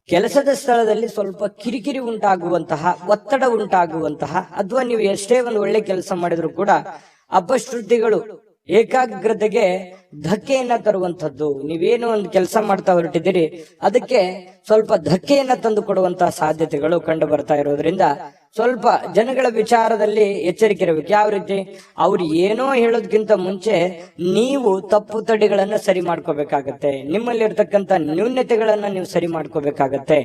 ಕೆಲಸದ ಸ್ಥಳದಲ್ಲಿ ಸ್ವಲ್ಪ ಕಿರಿಕಿರಿ ಉಂಟಾಗುವಂತಹ, ಒತ್ತಡ ಉಂಟಾಗುವಂತಹ, ಅಥವಾ ನೀವು ಎಷ್ಟೇ ಒಂದು ಒಳ್ಳೆ ಕೆಲಸ ಮಾಡಿದ್ರು ಕೂಡ ಅಪಶ್ರುತಿಗಳು ಏಕಾಗ್ರತೆಗೆ ಧಕ್ಕೆಯನ್ನ ತರುವಂಥದ್ದು. ನೀವೇನು ಒಂದು ಕೆಲಸ ಮಾಡ್ತಾ ಹೊರಟಿದ್ದೀರಿ ಅದಕ್ಕೆ ಸ್ವಲ್ಪ ಧಕ್ಕೆಯನ್ನ ತಂದು ಕೊಡುವಂತಹ ಸಾಧ್ಯತೆಗಳು ಕಂಡು ಬರ್ತಾ ಇರೋದ್ರಿಂದ ಸ್ವಲ್ಪ ಜನಗಳ ವಿಚಾರದಲ್ಲಿ ಎಚ್ಚರಿಕೆ ಇರಬೇಕು. ಯಾವ ರೀತಿ? ಅವ್ರು ಏನೋ ಹೇಳೋದಕ್ಕಿಂತ ಮುಂಚೆ ನೀವು ತಪ್ಪು ತಡೆಗಳನ್ನ ಸರಿ ಮಾಡ್ಕೋಬೇಕಾಗತ್ತೆ. ನಿಮ್ಮಲ್ಲಿ ಇರ್ತಕ್ಕಂಥ ನ್ಯೂನ್ಯತೆಗಳನ್ನ ನೀವು ಸರಿ ಮಾಡ್ಕೋಬೇಕಾಗತ್ತೆ.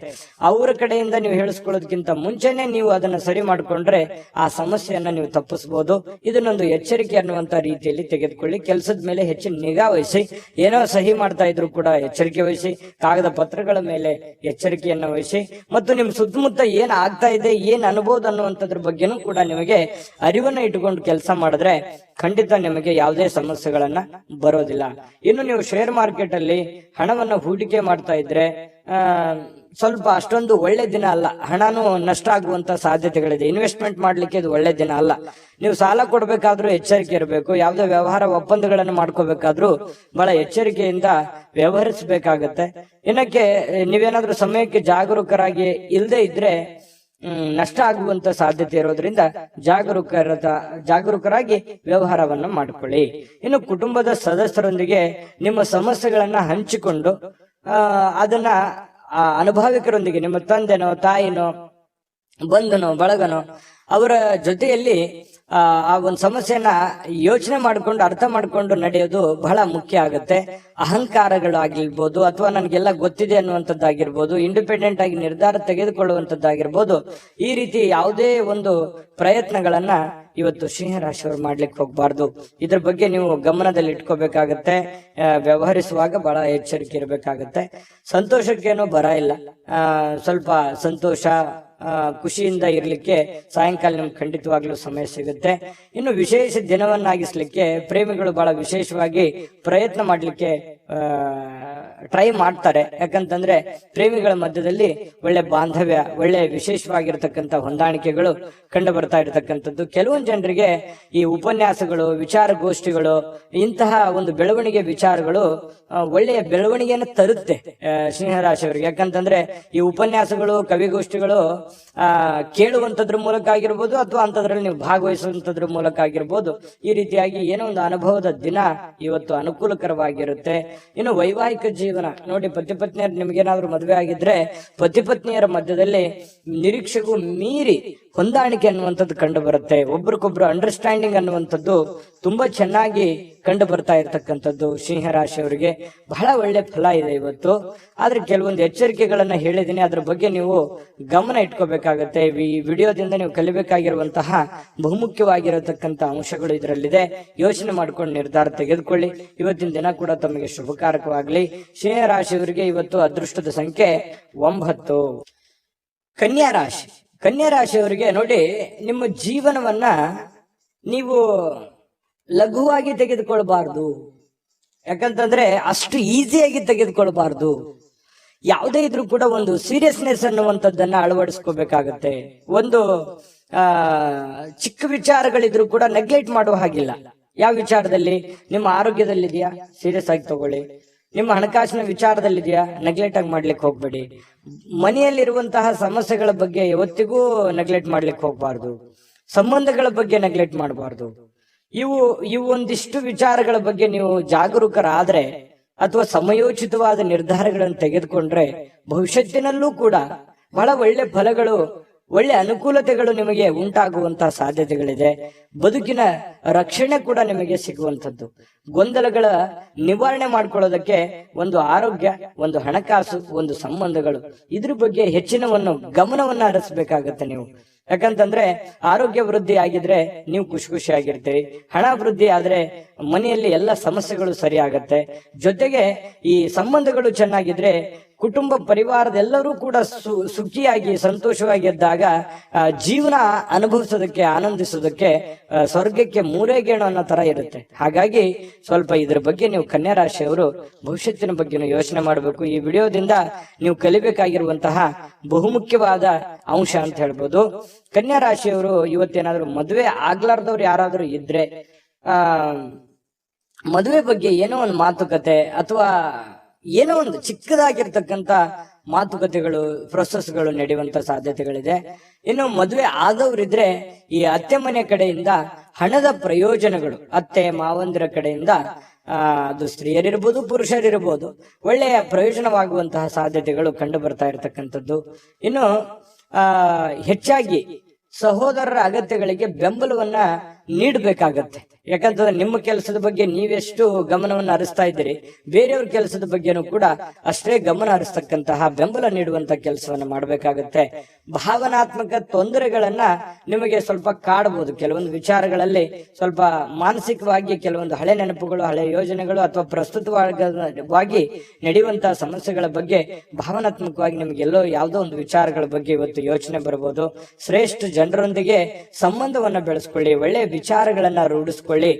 ಅವರ ಕಡೆಯಿಂದ ನೀವು ಹೇಳಿಸ್ಕೊಳ್ಳೋದಕ್ಕಿಂತ ಮುಂಚೆನೆ ನೀವು ಅದನ್ನ ಸರಿ ಮಾಡ್ಕೊಂಡ್ರೆ ಆ ಸಮಸ್ಯೆಯನ್ನ ನೀವು ತಪ್ಪಿಸಬಹುದು. ಇದನ್ನೊಂದು ಎಚ್ಚರಿಕೆ ಅನ್ನುವಂತ ರೀತಿಯಲ್ಲಿ ತೆಗೆದುಕೊಳ್ಳಿ. ಕೆಲಸದ ಮೇಲೆ ಹೆಚ್ಚಿನ ನಿಗಾ ವಹಿಸಿ. ಏನೋ ಸಹಿ ಮಾಡ್ತಾ ಇದ್ರು ಕೂಡ ಎಚ್ಚರಿಕೆ ವಹಿಸಿ. ಕಾಗದ ಪತ್ರಗಳ ಮೇಲೆ ಎಚ್ಚರಿಕೆಯನ್ನ ವಹಿಸಿ. ಮತ್ತು ನಿಮ್ ಸುತ್ತಮುತ್ತ ಏನ್ ಆಗ್ತಾ ಇದೆ, ಏನ್ ಅನುಭವ ಅನ್ನುವಂಥದ್ರ ಬಗ್ಗೆನೂ ಕೂಡ ನಿಮಗೆ ಅರಿವನ್ನ ಇಟ್ಟುಕೊಂಡು ಕೆಲಸ ಮಾಡಿದ್ರೆ ಖಂಡಿತ ನಿಮಗೆ ಯಾವುದೇ ಸಮಸ್ಯೆಗಳನ್ನ ಬರೋದಿಲ್ಲ. ಇನ್ನು ನೀವು ಶೇರ್ ಮಾರ್ಕೆಟ್ ಅಲ್ಲಿ ಹಣವನ್ನ ಹೂಡಿಕೆ ಮಾಡ್ತಾ ಇದ್ರೆ ಸ್ವಲ್ಪ ಅಷ್ಟೊಂದು ಒಳ್ಳೆ ದಿನ ಅಲ್ಲ. ಹಣನೂ ನಷ್ಟ ಆಗುವಂತ ಸಾಧ್ಯತೆಗಳಿದೆ. ಇನ್ವೆಸ್ಟ್ಮೆಂಟ್ ಮಾಡ್ಲಿಕ್ಕೆ ಇದು ಒಳ್ಳೆ ದಿನ ಅಲ್ಲ. ನೀವು ಸಾಲ ಕೊಡ್ಬೇಕಾದ್ರೂ ಎಚ್ಚರಿಕೆ ಇರಬೇಕು. ಯಾವುದೇ ವ್ಯವಹಾರ ಒಪ್ಪಂದಗಳನ್ನು ಮಾಡ್ಕೋಬೇಕಾದ್ರೂ ಬಹಳ ಎಚ್ಚರಿಕೆಯಿಂದ ವ್ಯವಹರಿಸಬೇಕಾಗತ್ತೆ. ಇನ್ನಕ್ಕೆ ನೀವೇನಾದ್ರೂ ಸಮಯಕ್ಕೆ ಜಾಗರೂಕರಾಗಿ ಇಲ್ಲದೆ ಇದ್ರೆ ನಷ್ಟ ಆಗುವಂತ ಸಾಧ್ಯತೆ ಇರೋದ್ರಿಂದ ಜಾಗರೂಕರಾಗಿ ವ್ಯವಹಾರವನ್ನ ಮಾಡಿಕೊಳ್ಳಿ. ಇನ್ನು ಕುಟುಂಬದ ಸದಸ್ಯರೊಂದಿಗೆ ನಿಮ್ಮ ಸಮಸ್ಯೆಗಳನ್ನ ಹಂಚಿಕೊಂಡು ಅದನ್ನ ಅನುಭವಿಕರೊಂದಿಗೆ, ನಿಮ್ಮ ತಂದೆನೋ ತಾಯಿನೋ ಬಂಧನೋ ಬಳಗನೋ ಅವರ ಜೊತೆಯಲ್ಲಿ ಆ ಒಂದು ಸಮಸ್ಯೆನ ಯೋಚನೆ ಮಾಡಿಕೊಂಡು ಅರ್ಥ ಮಾಡ್ಕೊಂಡು ನಡೆಯೋದು ಬಹಳ ಮುಖ್ಯ ಆಗುತ್ತೆ. ಅಹಂಕಾರಗಳಾಗಿರ್ಬೋದು ಅಥವಾ ನನಗೆಲ್ಲ ಗೊತ್ತಿದೆ ಅನ್ನುವಂಥದ್ದಾಗಿರ್ಬೋದು, ಇಂಡಿಪೆಂಡೆಂಟ್ ಆಗಿ ನಿರ್ಧಾರ ತೆಗೆದುಕೊಳ್ಳುವಂಥದ್ದಾಗಿರ್ಬೋದು, ಈ ರೀತಿ ಯಾವುದೇ ಒಂದು ಪ್ರಯತ್ನಗಳನ್ನ ಇವತ್ತು ಸಿಂಹರಾಶಿಯವರು ಮಾಡ್ಲಿಕ್ಕೆ ಹೋಗ್ಬಾರ್ದು. ಇದ್ರ ಬಗ್ಗೆ ನೀವು ಗಮನದಲ್ಲಿ ಇಟ್ಕೋಬೇಕಾಗತ್ತೆ. ವ್ಯವಹರಿಸುವಾಗ ಬಹಳ ಎಚ್ಚರಿಕೆ ಇರಬೇಕಾಗತ್ತೆ. ಸಂತೋಷಕ್ಕೇನೋ ಬರ ಇಲ್ಲ. ಸ್ವಲ್ಪ ಸಂತೋಷ ಖುಷಿಯಿಂದ ಇರ್ಲಿಕ್ಕೆ ಸಾಯಂಕಾಲ ನಿಮ್ಗೆ ಖಂಡಿತವಾಗ್ಲೂ ಸಮಯ ಸಿಗುತ್ತೆ. ಇನ್ನು ವಿಶೇಷ ದಿನವನ್ನಾಗಿಸ್ಲಿಕ್ಕೆ ಪ್ರೇಮಿಗಳು ಬಹಳ ವಿಶೇಷವಾಗಿ ಪ್ರಯತ್ನ ಮಾಡ್ಲಿಕ್ಕೆ ಟ್ರೈ ಮಾಡ್ತಾರೆ. ಯಾಕಂತಂದ್ರೆ ಪ್ರೇಮಿಗಳ ಮಧ್ಯದಲ್ಲಿ ಒಳ್ಳೆ ಬಾಂಧವ್ಯ, ಒಳ್ಳೆ ವಿಶೇಷವಾಗಿರ್ತಕ್ಕಂಥ ಹೊಂದಾಣಿಕೆಗಳು ಕಂಡು ಬರ್ತಾ ಇರತಕ್ಕಂಥದ್ದು. ಕೆಲವೊಂದು ಜನರಿಗೆ ಈ ಉಪನ್ಯಾಸಗಳು, ವಿಚಾರಗೋಷ್ಠಿಗಳು, ಇಂತಹ ಒಂದು ಬೆಳವಣಿಗೆ ವಿಚಾರಗಳು ಒಳ್ಳೆಯ ಬೆಳವಣಿಗೆಯನ್ನು ತರುತ್ತೆ ಸಿಂಹರಾಶಿಯವರಿಗೆ. ಯಾಕಂತಂದ್ರೆ ಈ ಉಪನ್ಯಾಸಗಳು, ಕವಿಗೋಷ್ಠಿಗಳು ಕೇಳುವಂತದ್ರ ಮೂಲಕ ಆಗಿರ್ಬೋದು ಅಥವಾ ಅಂತದ್ರಲ್ಲಿ ನೀವು ಭಾಗವಹಿಸುವಂತದ್ರ ಮೂಲಕ ಆಗಿರ್ಬೋದು, ಈ ರೀತಿಯಾಗಿ ಏನೋ ಒಂದು ಅನುಭವದ ದಿನ ಇವತ್ತು ಅನುಕೂಲಕರವಾಗಿರುತ್ತೆ. ಇನ್ನು ವೈವಾಹಿಕ ಜೀವನ ನೋಡಿ, ಪತಿ ಪತ್ನಿಯರು ನಿಮ್ಗೇನಾದ್ರೂ ಮದುವೆ ಆಗಿದ್ರೆ ಪತಿ ಪತ್ನಿಯರ ಮಧ್ಯದಲ್ಲಿ ನಿರೀಕ್ಷೆಗೂ ಮೀರಿ ಹೊಂದಾಣಿಕೆ ಅನ್ನುವಂಥದ್ದು ಕಂಡು ಬರುತ್ತೆ. ಒಬ್ರಿಗೊಬ್ರು ಅಂಡರ್ಸ್ಟ್ಯಾಂಡಿಂಗ್ ಅನ್ನುವಂಥದ್ದು ತುಂಬಾ ಚೆನ್ನಾಗಿ ಕಂಡು ಬರ್ತಾ ಇರ್ತಕ್ಕಂಥದ್ದು ಸಿಂಹರಾಶಿಯವರಿಗೆ ಬಹಳ ಒಳ್ಳೆ ಫಲ ಇದೆ ಇವತ್ತು. ಆದ್ರೆ ಕೆಲವೊಂದು ಎಚ್ಚರಿಕೆಗಳನ್ನ ಹೇಳಿದೀನಿ, ಅದ್ರ ಬಗ್ಗೆ ನೀವು ಗಮನ ಇಟ್ಕೋಬೇಕಾಗತ್ತೆ. ಈ ವಿಡಿಯೋದಿಂದ ನೀವು ಕಲಿಬೇಕಾಗಿರುವಂತಹ ಬಹುಮುಖ್ಯವಾಗಿರತಕ್ಕಂತ ಅಂಶಗಳು ಇದರಲ್ಲಿದೆ. ಯೋಚನೆ ಮಾಡ್ಕೊಂಡು ನಿರ್ಧಾರ ತೆಗೆದುಕೊಳ್ಳಿ. ಇವತ್ತಿನ ದಿನ ಕೂಡ ತಮಗೆ ಶುಭಕಾರಕವಾಗ್ಲಿ. ಸಿಂಹರಾಶಿಯವರಿಗೆ ಇವತ್ತು ಅದೃಷ್ಟದ ಸಂಖ್ಯೆ 9. ಕನ್ಯಾ ರಾಶಿಯವರಿಗೆ ನೋಡಿ, ನಿಮ್ಮ ಜೀವನವನ್ನ ನೀವು ಲಘುವಾಗಿ ತೆಗೆದುಕೊಳ್ಬಾರ್ದು. ಯಾಕಂತಂದ್ರೆ ಅಷ್ಟು ಈಸಿಯಾಗಿ ತೆಗೆದುಕೊಳ್ಬಾರ್ದು. ಯಾವುದೇ ಇದ್ರೂ ಕೂಡ ಒಂದು ಸೀರಿಯಸ್ನೆಸ್ ಅನ್ನುವಂಥದ್ದನ್ನ ಅಳವಡಿಸ್ಕೋಬೇಕಾಗತ್ತೆ. ಒಂದು ಚಿಕ್ಕ ವಿಚಾರಗಳಿದ್ರು ಕೂಡ ನೆಗ್ಲೆಕ್ಟ್ ಮಾಡುವ ಹಾಗಿಲ್ಲ. ಯಾವ ವಿಚಾರದಲ್ಲಿ? ನಿಮ್ಮ ಆರೋಗ್ಯದಲ್ಲಿದೆಯಾ, ಸೀರಿಯಸ್ ಆಗಿ ತಗೊಳ್ಳಿ. ನಿಮ್ಮ ಹಣಕಾಸಿನ ವಿಚಾರದಲ್ಲಿದೆಯಾ, ನೆಗ್ಲೆಕ್ಟ್ ಆಗಿ ಮಾಡ್ಲಿಕ್ಕೆ ಹೋಗ್ಬೇಡಿ. ಮನೆಯಲ್ಲಿರುವಂತಹ ಸಮಸ್ಯೆಗಳ ಬಗ್ಗೆ ಯಾವತ್ತಿಗೂ ನೆಗ್ಲೆಕ್ಟ್ ಮಾಡ್ಲಿಕ್ಕೆ ಹೋಗ್ಬಾರ್ದು. ಸಂಬಂಧಗಳ ಬಗ್ಗೆ ನೆಗ್ಲೆಕ್ಟ್ ಮಾಡಬಾರ್ದು. ಇವು ಒಂದಿಷ್ಟು ವಿಚಾರಗಳ ಬಗ್ಗೆ ನೀವು ಜಾಗರೂಕರಾದ್ರೆ ಅಥವಾ ಸಮಯೋಚಿತವಾದ ನಿರ್ಧಾರಗಳನ್ನು ತೆಗೆದುಕೊಂಡ್ರೆ ಭವಿಷ್ಯತ್ತಿನಲ್ಲೂ ಕೂಡ ಬಹಳ ಒಳ್ಳೆ ಫಲಗಳು ಒಳ್ಳೆ ಅನುಕೂಲತೆಗಳು ನಿಮಗೆ ಉಂಟಾಗುವಂತಹ ಸಾಧ್ಯತೆಗಳಿದೆ. ಬದುಕಿನ ರಕ್ಷಣೆ ಕೂಡ ನಿಮಗೆ ಸಿಗುವಂಥದ್ದು. ಗೊಂದಲಗಳ ನಿವಾರಣೆ ಮಾಡ್ಕೊಳ್ಳೋದಕ್ಕೆ ಒಂದು ಆರೋಗ್ಯ, ಒಂದು ಹಣಕಾಸು, ಒಂದು ಸಂಬಂಧಗಳು, ಇದ್ರ ಬಗ್ಗೆ ಹೆಚ್ಚಿನವನ್ನು ಗಮನವನ್ನ ಹರಿಸಬೇಕಾಗತ್ತೆ ನೀವು. ಯಾಕಂತಂದ್ರೆ ಆರೋಗ್ಯ ವೃದ್ಧಿ ಆಗಿದ್ರೆ ನೀವು ಖುಷಿಯಾಗಿರ್ತೀರಿ. ಹಣ ವೃದ್ಧಿ ಆದ್ರೆ ಮನೆಯಲ್ಲಿ ಎಲ್ಲ ಸಮಸ್ಯೆಗಳು ಸರಿ ಆಗತ್ತೆ. ಜೊತೆಗೆ ಈ ಸಂಬಂಧಗಳು ಚೆನ್ನಾಗಿದ್ರೆ ಕುಟುಂಬ ಪರಿವಾರದೆಲ್ಲರೂ ಕೂಡ ಸುಖಿಯಾಗಿ ಸಂತೋಷವಾಗಿದ್ದಾಗ ಜೀವನ ಅನುಭವಿಸೋದಕ್ಕೆ, ಆನಂದಿಸೋದಕ್ಕೆ ಸ್ವರ್ಗಕ್ಕೆ ಮೂರೇ ಗೇಣು ಅನ್ನೋ ತರ ಇರುತ್ತೆ. ಹಾಗಾಗಿ ಸ್ವಲ್ಪ ಇದ್ರ ಬಗ್ಗೆ ನೀವು ಕನ್ಯಾ ರಾಶಿಯವರು ಭವಿಷ್ಯತ್ತಿನ ಬಗ್ಗೆ ಯೋಚನೆ ಮಾಡಬೇಕು. ಈ ವಿಡಿಯೋದಿಂದ ನೀವು ಕಲಿಬೇಕಾಗಿರುವಂತಹ ಬಹುಮುಖ್ಯವಾದ ಅಂಶ ಅಂತ ಹೇಳ್ಬೋದು. ಕನ್ಯಾ ರಾಶಿಯವರು ಇವತ್ತೇನಾದ್ರೂ ಮದುವೆ ಆಗ್ಲಾರ್ದವ್ರು ಯಾರಾದ್ರೂ ಇದ್ರೆ ಮದುವೆ ಬಗ್ಗೆ ಏನೋ ಒಂದು ಮಾತುಕತೆ ಅಥವಾ ಏನೋ ಒಂದು ಚಿಕ್ಕದಾಗಿರ್ತಕ್ಕಂಥ ಮಾತುಕತೆಗಳು, ಪ್ರೊಸೆಸ್ಗಳು ನಡೆಯುವಂತ ಸಾಧ್ಯತೆಗಳಿದೆ. ಇನ್ನು ಮದುವೆ ಆದವರಿದ್ರೆ ಈ ಅತ್ತೆ ಮನೆ ಕಡೆಯಿಂದ ಹಣದ ಪ್ರಯೋಜನಗಳು, ಅತ್ತೆ ಮಾವಂದಿರ ಕಡೆಯಿಂದ ಅದು ಸ್ತ್ರೀಯರಿರ್ಬೋದು ಪುರುಷರಿರ್ಬೋದು, ಒಳ್ಳೆಯ ಪ್ರಯೋಜನವಾಗುವಂತಹ ಸಾಧ್ಯತೆಗಳು ಕಂಡು ಬರ್ತಾ ಇರತಕ್ಕಂಥದ್ದು. ಇನ್ನು ಹೆಚ್ಚಾಗಿ ಸಹೋದರರ ಅಗತ್ಯಗಳಿಗೆ ಬೆಂಬಲವನ್ನ ನೀಡಬೇಕಾಗತ್ತೆ. ಯಾಕಂತಂದ್ರೆ ನಿಮ್ಮ ಕೆಲಸದ ಬಗ್ಗೆ ನೀವೆಷ್ಟು ಗಮನವನ್ನು ಹರಿಸ್ತಾ ಇದ್ದೀರಿ, ಬೇರೆಯವ್ರ ಕೆಲಸದ ಬಗ್ಗೆನೂ ಕೂಡ ಅಷ್ಟೇ ಗಮನ ಹರಿಸ್ತಕ್ಕಂತಹ ಬೆಂಬಲ ನೀಡುವಂತ ಕೆಲಸವನ್ನ ಮಾಡಬೇಕಾಗತ್ತೆ. ಭಾವನಾತ್ಮಕ ತೊಂದರೆಗಳನ್ನ ನಿಮಗೆ ಸ್ವಲ್ಪ ಕಾಡಬಹುದು. ಕೆಲವೊಂದು ವಿಚಾರಗಳಲ್ಲಿ ಸ್ವಲ್ಪ ಮಾನಸಿಕವಾಗಿ ಕೆಲವೊಂದು ಹಳೆ ನೆನಪುಗಳು, ಹಳೆ ಯೋಜನೆಗಳು ಅಥವಾ ಪ್ರಸ್ತುತವಾಗಿ ನಡೆಯುವಂತಹ ಸಮಸ್ಯೆಗಳ ಬಗ್ಗೆ ಭಾವನಾತ್ಮಕವಾಗಿ ನಿಮ್ಗೆ ಎಲ್ಲೋ ಯಾವುದೋ ಒಂದು ವಿಚಾರಗಳ ಬಗ್ಗೆ ಇವತ್ತು ಯೋಚನೆ ಬರಬಹುದು. ಶ್ರೇಷ್ಠ ಜನರೊಂದಿಗೆ ಸಂಬಂಧವನ್ನ ಬೆಳೆಸ್ಕೊಳ್ಳಿ, ಒಳ್ಳೆಯ ವಿಚಾರಗಳನ್ನ ರೂಢಿಸ್ಕೊಳ್ಳಿ,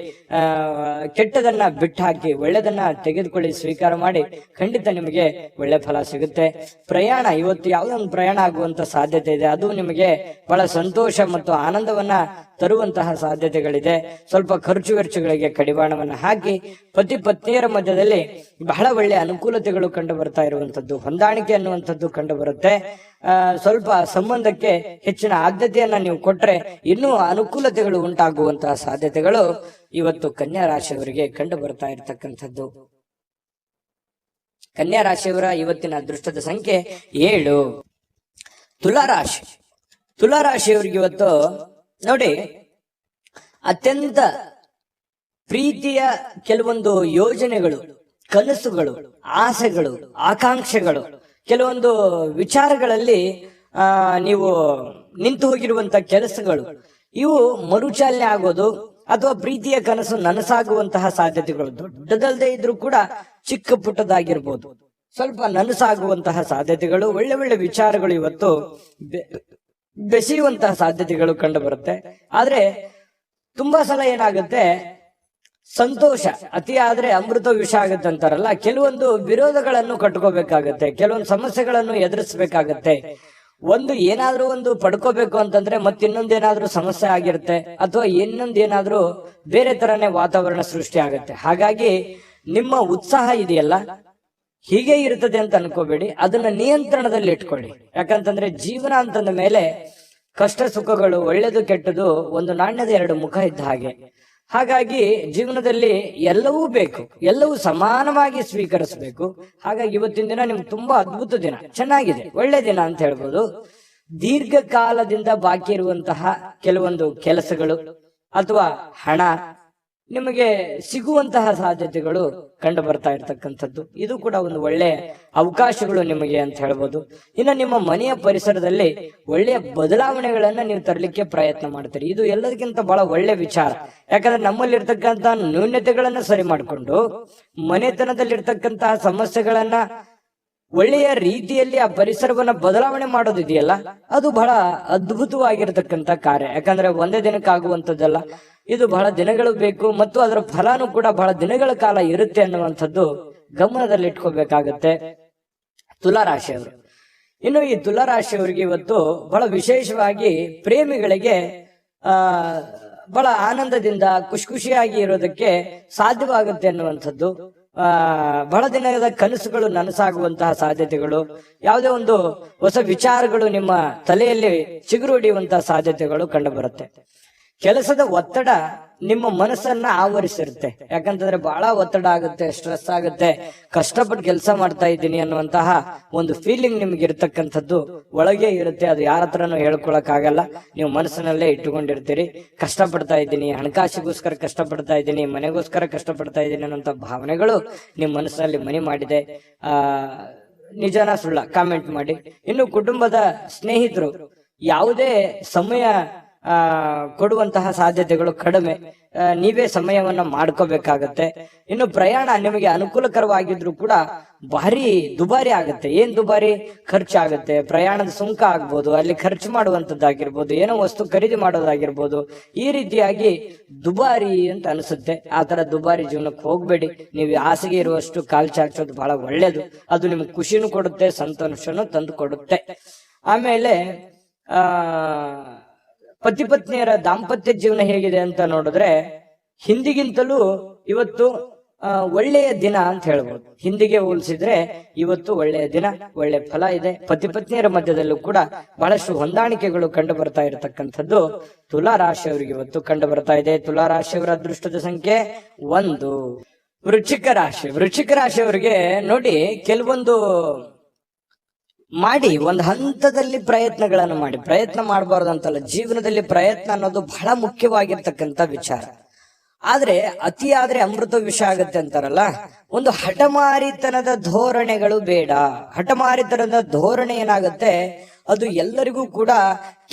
ಕೆಟ್ಟದನ್ನ ಬಿಟ್ಟು ಹಾಕಿ ಒಳ್ಳೆದನ್ನ ತೆಗೆದುಕೊಳ್ಳಿ, ಸ್ವೀಕಾರ ಮಾಡಿ. ಖಂಡಿತ ನಿಮಗೆ ಒಳ್ಳೆ ಫಲ ಸಿಗುತ್ತೆ. ಪ್ರಯಾಣ, ಇವತ್ತು ಯಾವುದೋ ಒಂದು ಪ್ರಯಾಣ ಆಗುವಂತ ಸಾಧ್ಯತೆ ಇದೆ. ಅದು ನಿಮಗೆ ಬಹಳ ಸಂತೋಷ ಮತ್ತು ಆನಂದವನ್ನ ತರುವಂತಹ ಸಾಧ್ಯತೆಗಳಿದೆ. ಸ್ವಲ್ಪ ಖರ್ಚು ವೆಚ್ಚಗಳಿಗೆ ಕಡಿವಾಣವನ್ನ ಹಾಕಿ ಪತಿ ಪತ್ನಿಯರ ಮಧ್ಯದಲ್ಲಿ ಬಹಳ ಒಳ್ಳೆ ಅನುಕೂಲತೆಗಳು ಕಂಡು ಬರ್ತಾ ಇರುವಂತದ್ದು, ಹೊಂದಾಣಿಕೆ ಅನ್ನುವಂಥದ್ದು ಕಂಡು ಬರುತ್ತೆ. ಸ್ವಲ್ಪ ಸಂಬಂಧಕ್ಕೆ ಹೆಚ್ಚಿನ ಆದ್ಯತೆಯನ್ನ ನೀವು ಕೊಟ್ರೆ ಇನ್ನೂ ಅನುಕೂಲತೆಗಳು ಉಂಟಾಗುವಂತಹ ಸಾಧ್ಯತೆಗಳು ಇವತ್ತು ಕನ್ಯಾ ರಾಶಿಯವರಿಗೆ ಕಂಡು ಬರ್ತಾ ಇರತಕ್ಕಂಥದ್ದು. ಕನ್ಯಾ ರಾಶಿಯವರ ಇವತ್ತಿನ ಅದೃಷ್ಟದ ಸಂಖ್ಯೆ 7. ತುಲಾರಾಶಿ. ತುಲಾರಾಶಿಯವರಿಗೆ ಇವತ್ತು ನೋಡಿ, ಅತ್ಯಂತ ಪ್ರೀತಿಯ ಕೆಲವೊಂದು ಯೋಜನೆಗಳು, ಕನಸುಗಳು, ಆಸೆಗಳು, ಆಕಾಂಕ್ಷೆಗಳು, ಕೆಲವೊಂದು ವಿಚಾರಗಳಲ್ಲಿ ನೀವು ನಿಂತು ಹೋಗಿರುವಂತ ಕೆಲಸಗಳು, ಇವು ಮರುಚಾಲನೆ ಆಗೋದು ಅಥವಾ ಪ್ರೀತಿಯ ಕನಸು ನನಸಾಗುವಂತಹ ಸಾಧ್ಯತೆಗಳು, ದೊಡ್ಡದಲ್ಲದೆ ಇದ್ರೂ ಕೂಡ ಚಿಕ್ಕ ಪುಟ್ಟದಾಗಿರ್ಬೋದು, ಸ್ವಲ್ಪ ನನಸಾಗುವಂತಹ ಸಾಧ್ಯತೆಗಳು, ಒಳ್ಳೆ ಒಳ್ಳೆ ವಿಚಾರಗಳು ಇವತ್ತು ಬೆಸೆಯುವಂತಹ ಸಾಧ್ಯತೆಗಳು ಕಂಡು ಬರುತ್ತೆ. ಆದ್ರೆ ತುಂಬಾ ಸಲ ಏನಾಗುತ್ತೆ, ಸಂತೋಷ ಅತಿ ಆದ್ರೆ ಅಮೃತ ವಿಷ ಆಗುತ್ತೆ ಅಂತಾರಲ್ಲ, ಕೆಲವೊಂದು ವಿರೋಧಗಳನ್ನು ಕಟ್ಕೋಬೇಕಾಗತ್ತೆ, ಕೆಲವೊಂದು ಸಮಸ್ಯೆಗಳನ್ನು ಎದುರಿಸಬೇಕಾಗತ್ತೆ. ಒಂದು ಏನಾದ್ರೂ ಒಂದು ಪಡ್ಕೋಬೇಕು ಅಂತಂದ್ರೆ ಮತ್ತಿನ್ನೊಂದೇನಾದ್ರೂ ಸಮಸ್ಯೆ ಆಗಿರುತ್ತೆ ಅಥವಾ ಇನ್ನೊಂದೇನಾದ್ರೂ ಬೇರೆ ತರನೇ ವಾತಾವರಣ ಸೃಷ್ಟಿ ಆಗುತ್ತೆ. ಹಾಗಾಗಿ ನಿಮ್ಮ ಉತ್ಸಾಹ ಇದೆಯಲ್ಲ ಹೀಗೆ ಇರ್ತದೆ ಅಂತ ಅನ್ಕೋಬೇಡಿ, ಅದನ್ನ ನಿಯಂತ್ರಣದಲ್ಲಿ ಇಟ್ಕೊಳ್ಳಿ. ಯಾಕಂತಂದ್ರೆ ಜೀವನ ಅಂತಂದ ಮೇಲೆ ಕಷ್ಟ ಸುಖಗಳು, ಒಳ್ಳೇದು ಕೆಟ್ಟದು ಒಂದು ನಾಣ್ಯದ 2 ಮುಖ ಇದ್ದ ಹಾಗೆ. ಹಾಗಾಗಿ ಜೀವನದಲ್ಲಿ ಎಲ್ಲವೂ ಬೇಕು, ಎಲ್ಲವೂ ಸಮಾನವಾಗಿ ಸ್ವೀಕರಿಸಬೇಕು. ಹಾಗಾಗಿ ಇವತ್ತಿನ ದಿನ ನಿಮ್ಗೆ ತುಂಬಾ ಅದ್ಭುತ ದಿನ, ಚೆನ್ನಾಗಿದೆ, ಒಳ್ಳೆ ದಿನ ಅಂತ ಹೇಳ್ಬೋದು. ದೀರ್ಘಕಾಲದಿಂದ ಬಾಕಿ ಇರುವಂತಹ ಕೆಲವೊಂದು ಕೆಲಸಗಳು ಅಥವಾ ಹಣ ನಿಮಗೆ ಸಿಗುವಂತಹ ಸಾಧ್ಯತೆಗಳು ಕಂಡು ಬರ್ತಾ ಇರ್ತಕ್ಕಂಥದ್ದು, ಇದು ಕೂಡ ಒಂದು ಒಳ್ಳೆಯ ಅವಕಾಶಗಳು ನಿಮಗೆ ಅಂತ ಹೇಳ್ಬೋದು. ಇನ್ನು ನಿಮ್ಮ ಮನೆಯ ಪರಿಸರದಲ್ಲಿ ಒಳ್ಳೆಯ ಬದಲಾವಣೆಗಳನ್ನ ನೀವು ತರಲಿಕ್ಕೆ ಪ್ರಯತ್ನ ಮಾಡ್ತೀರಿ, ಇದು ಎಲ್ಲದಕ್ಕಿಂತ ಬಹಳ ಒಳ್ಳೆ ವಿಚಾರ. ಯಾಕಂದ್ರೆ ನಮ್ಮಲ್ಲಿರ್ತಕ್ಕಂಥ ನ್ಯೂನ್ಯತೆಗಳನ್ನ ಸರಿ ಮಾಡಿಕೊಂಡು ಮನೆತನದಲ್ಲಿರ್ತಕ್ಕಂತಹ ಸಮಸ್ಯೆಗಳನ್ನ ಒಳ್ಳೆಯ ರೀತಿಯಲ್ಲಿ ಆ ಪರಿಸರವನ್ನ ಬದಲಾವಣೆ ಮಾಡೋದಿದೆಯಲ್ಲ, ಅದು ಬಹಳ ಅದ್ಭುತವಾಗಿರ್ತಕ್ಕಂಥ ಕಾರ್ಯ. ಯಾಕಂದ್ರೆ ಒಂದೇ ದಿನಕ್ಕಾಗುವಂಥದ್ದಲ್ಲ, ಇದು ಬಹಳ ದಿನಗಳು ಬೇಕು ಮತ್ತು ಅದರ ಫಲಾನು ಕೂಡ ಬಹಳ ದಿನಗಳ ಕಾಲ ಇರುತ್ತೆ ಅನ್ನುವಂಥದ್ದು ಗಮನದಲ್ಲಿ ಇಟ್ಕೋಬೇಕಾಗತ್ತೆ ತುಲಾರಾಶಿಯವರು. ಇನ್ನು ಈ ತುಲಾರಾಶಿಯವರಿಗೆ ಇವತ್ತು ಬಹಳ ವಿಶೇಷವಾಗಿ ಪ್ರೇಮಿಗಳಿಗೆ ಬಹಳ ಆನಂದದಿಂದ ಖುಷಿಯಾಗಿ ಇರೋದಕ್ಕೆ ಸಾಧ್ಯವಾಗುತ್ತೆ ಅನ್ನುವಂಥದ್ದು, ಬಹಳ ದಿನದ ಕನಸುಗಳು ನನಸಾಗುವಂತಹ ಸಾಧ್ಯತೆಗಳು, ಯಾವುದೇ ಒಂದು ಹೊಸ ವಿಚಾರಗಳು ನಿಮ್ಮ ತಲೆಯಲ್ಲಿ ಚಿಗುರು ಹೊಡೆಯುವಂತಹ ಸಾಧ್ಯತೆಗಳು ಕಂಡು ಬರುತ್ತೆ. ಕೆಲಸದ ಒತ್ತಡ ನಿಮ್ಮ ಮನಸ್ಸನ್ನ ಆವರಿಸಿರುತ್ತೆ. ಯಾಕಂತಂದ್ರೆ ಬಹಳ ಒತ್ತಡ ಆಗುತ್ತೆ, ಸ್ಟ್ರೆಸ್ ಆಗುತ್ತೆ, ಕಷ್ಟಪಟ್ಟು ಕೆಲಸ ಮಾಡ್ತಾ ಇದ್ದೀನಿ ಅನ್ನುವಂತಹ ಒಂದು ಫೀಲಿಂಗ್ ನಿಮ್ಗೆ ಇರ್ತಕ್ಕಂಥದ್ದು ಒಳಗೆ ಇರುತ್ತೆ. ಅದು ಯಾರ ಹತ್ರನೂ ಹೇಳ್ಕೊಳಕ್ ಆಗಲ್ಲ, ನೀವು ಮನಸ್ಸಿನಲ್ಲೇ ಇಟ್ಟುಕೊಂಡಿರ್ತೀರಿ. ಕಷ್ಟಪಡ್ತಾ ಇದ್ದೀನಿ, ಹಣಕಾಸಿಗೋಸ್ಕರ ಕಷ್ಟಪಡ್ತಾ ಇದ್ದೀನಿ, ಮನೆಗೋಸ್ಕರ ಕಷ್ಟಪಡ್ತಾ ಇದ್ದೀನಿ ಅನ್ನೋಂಥ ಭಾವನೆಗಳು ನಿಮ್ಮ ಮನಸ್ಸಿನಲ್ಲಿ ಮನೆ ಮಾಡಿದೆ. ನಿಜನಾ ಸುಳ್ಳ ಕಾಮೆಂಟ್ ಮಾಡಿ. ಇನ್ನು ಕುಟುಂಬದ ಸ್ನೇಹಿತರು ಯಾವುದೇ ಸಮಯ ಕೊಡುವಂತಹ ಸಾಧ್ಯತೆಗಳು ಕಡಿಮೆ, ನೀವೇ ಸಮಯವನ್ನ ಮಾಡ್ಕೋಬೇಕಾಗತ್ತೆ. ಇನ್ನು ಪ್ರಯಾಣ ನಿಮಗೆ ಅನುಕೂಲಕರವಾಗಿದ್ರು ಕೂಡ ಭಾರಿ ದುಬಾರಿ ಆಗುತ್ತೆ. ಏನ್ ದುಬಾರಿ? ಖರ್ಚಾಗುತ್ತೆ. ಪ್ರಯಾಣದ ಸುಂಕ ಆಗ್ಬೋದು, ಅಲ್ಲಿ ಖರ್ಚು ಮಾಡುವಂತದ್ದಾಗಿರ್ಬೋದು, ಏನೋ ವಸ್ತು ಖರೀದಿ ಮಾಡೋದಾಗಿರ್ಬೋದು, ಈ ರೀತಿಯಾಗಿ ದುಬಾರಿ ಅಂತ ಅನಿಸುತ್ತೆ. ಆ ತರ ದುಬಾರಿ ಜೀವನಕ್ಕೆ ಹೋಗ್ಬೇಡಿ. ನೀವು ಹಾಸಿಗೆ ಇರುವಷ್ಟು ಕಾಲ್ ಚಾಚೋದು ಬಹಳ ಒಳ್ಳೇದು. ಅದು ನಿಮ್ಗೆ ಖುಷಿನೂ ಕೊಡುತ್ತೆ, ಸಂತೋಷನೂ ತಂದು ಕೊಡುತ್ತೆ. ಆಮೇಲೆ ಪತಿ ಪತ್ನಿಯರ ದಾಂಪತ್ಯ ಜೀವನ ಹೇಗಿದೆ ಅಂತ ನೋಡಿದ್ರೆ ಹಿಂದಿಗಿಂತಲೂ ಇವತ್ತು ಒಳ್ಳೆಯ ದಿನ ಅಂತ ಹೇಳ್ಬೋದು. ಹಿಂದಿಗೆ ಹೋಲಿಸಿದ್ರೆ ಇವತ್ತು ಒಳ್ಳೆಯ ದಿನ, ಒಳ್ಳೆ ಫಲ ಇದೆ. ಪತಿ ಪತ್ನಿಯರ ಮಧ್ಯದಲ್ಲೂ ಕೂಡ ಬಹಳಷ್ಟು ಹೊಂದಾಣಿಕೆಗಳು ಕಂಡು ಬರ್ತಾ ಇರತಕ್ಕಂಥದ್ದು ತುಲಾ ರಾಶಿಯವರಿಗೆ ಇವತ್ತು ಕಂಡು ಬರ್ತಾ ಇದೆ. ತುಲಾ ರಾಶಿಯವರ ಅದೃಷ್ಟದ ಸಂಖ್ಯೆ 1. ವೃಶ್ಚಿಕ ರಾಶಿಯವರಿಗೆ ನೋಡಿ, ಕೆಲವೊಂದು ಮಾಡಿ ಒಂದು ಹಂತದಲ್ಲಿ ಪ್ರಯತ್ನಗಳನ್ನು ಮಾಡಿ. ಪ್ರಯತ್ನ ಮಾಡಬಾರ್ದು ಅಂತಲ್ಲ, ಜೀವನದಲ್ಲಿ ಪ್ರಯತ್ನ ಅನ್ನೋದು ಬಹಳ ಮುಖ್ಯವಾಗಿರ್ತಕ್ಕಂಥ ವಿಚಾರ. ಆದ್ರೆ ಅತಿಯಾದ್ರೆ ಅಮೃತ ವಿಷ ಆಗತ್ತೆ ಅಂತಾರಲ್ಲ, ಒಂದು ಹಠಮಾರಿತನದ ಧೋರಣೆಗಳು ಬೇಡ. ಹಠಮಾರಿತನದ ಧೋರಣೆ ಏನಾಗುತ್ತೆ, ಅದು ಎಲ್ಲರಿಗೂ ಕೂಡ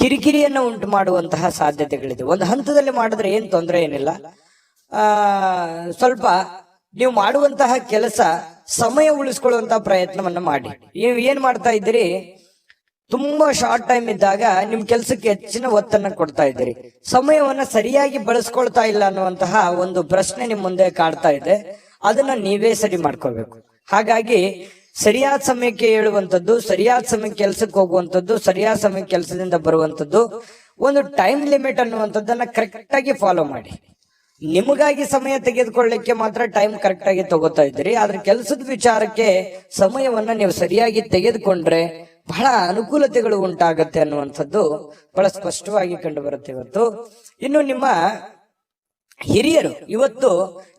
ಕಿರಿಕಿರಿಯನ್ನು ಉಂಟು ಮಾಡುವಂತಹ ಸಾಧ್ಯತೆಗಳಿದೆ. ಒಂದು ಹಂತದಲ್ಲಿ ಮಾಡಿದ್ರೆ ಏನ್ ತೊಂದರೆ ಏನಿಲ್ಲ. ಸ್ವಲ್ಪ ನೀವು ಮಾಡುವಂತಹ ಕೆಲಸ ಸಮಯ ಉಳಿಸ್ಕೊಳ್ಳುವಂತಹ ಪ್ರಯತ್ನವನ್ನ ಮಾಡಿ. ನೀವು ಏನ್ ಮಾಡ್ತಾ ಇದ್ದೀರಿ, ತುಂಬಾ ಶಾರ್ಟ್ ಟೈಮ್ ಇದ್ದಾಗ ನಿಮ್ ಕೆಲಸಕ್ಕೆ ಹೆಚ್ಚಿನ ಒತ್ತನ್ನ ಕೊಡ್ತಾ ಇದ್ದೀರಿ, ಸಮಯವನ್ನ ಸರಿಯಾಗಿ ಬಳಸ್ಕೊಳ್ತಾ ಇಲ್ಲ ಅನ್ನುವಂತಹ ಒಂದು ಪ್ರಶ್ನೆ ನಿಮ್ ಮುಂದೆ ಕಾಡ್ತಾ ಇದೆ. ಅದನ್ನ ನೀವೇ ಸರಿ ಮಾಡ್ಕೋಬೇಕು. ಹಾಗಾಗಿ ಸರಿಯಾದ ಸಮಯಕ್ಕೆ ಹೇಳುವಂಥದ್ದು, ಸರಿಯಾದ ಸಮಯಕ್ಕೆ ಕೆಲಸಕ್ಕೆ ಹೋಗುವಂಥದ್ದು, ಸರಿಯಾದ ಸಮಯಕ್ಕೆ ಕೆಲಸದಿಂದ ಬರುವಂಥದ್ದು, ಒಂದು ಟೈಮ್ ಲಿಮಿಟ್ ಅನ್ನುವಂಥದ್ದನ್ನ ಕರೆಕ್ಟ್ ಆಗಿ ಫಾಲೋ ಮಾಡಿ. ನಿಮಗಾಗಿ ಸಮಯ ತೆಗೆದುಕೊಳ್ಳಿಕ್ಕೆ ಮಾತ್ರ ಟೈಮ್ ಕರೆಕ್ಟ್ ಆಗಿ ತಗೋತಾ ಇದ್ದೀರಿ. ಆದ್ರೆ ಕೆಲಸದ ವಿಚಾರಕ್ಕೆ ಸಮಯವನ್ನ ನೀವು ಸರಿಯಾಗಿ ತೆಗೆದುಕೊಂಡ್ರೆ ಬಹಳ ಅನುಕೂಲತೆಗಳು ಉಂಟಾಗತ್ತೆ ಅನ್ನುವಂಥದ್ದು ಬಹಳ ಸ್ಪಷ್ಟವಾಗಿ ಕಂಡು ಬರುತ್ತೆ ಇವತ್ತು. ಇನ್ನು ನಿಮ್ಮ ಹಿರಿಯರು ಇವತ್ತು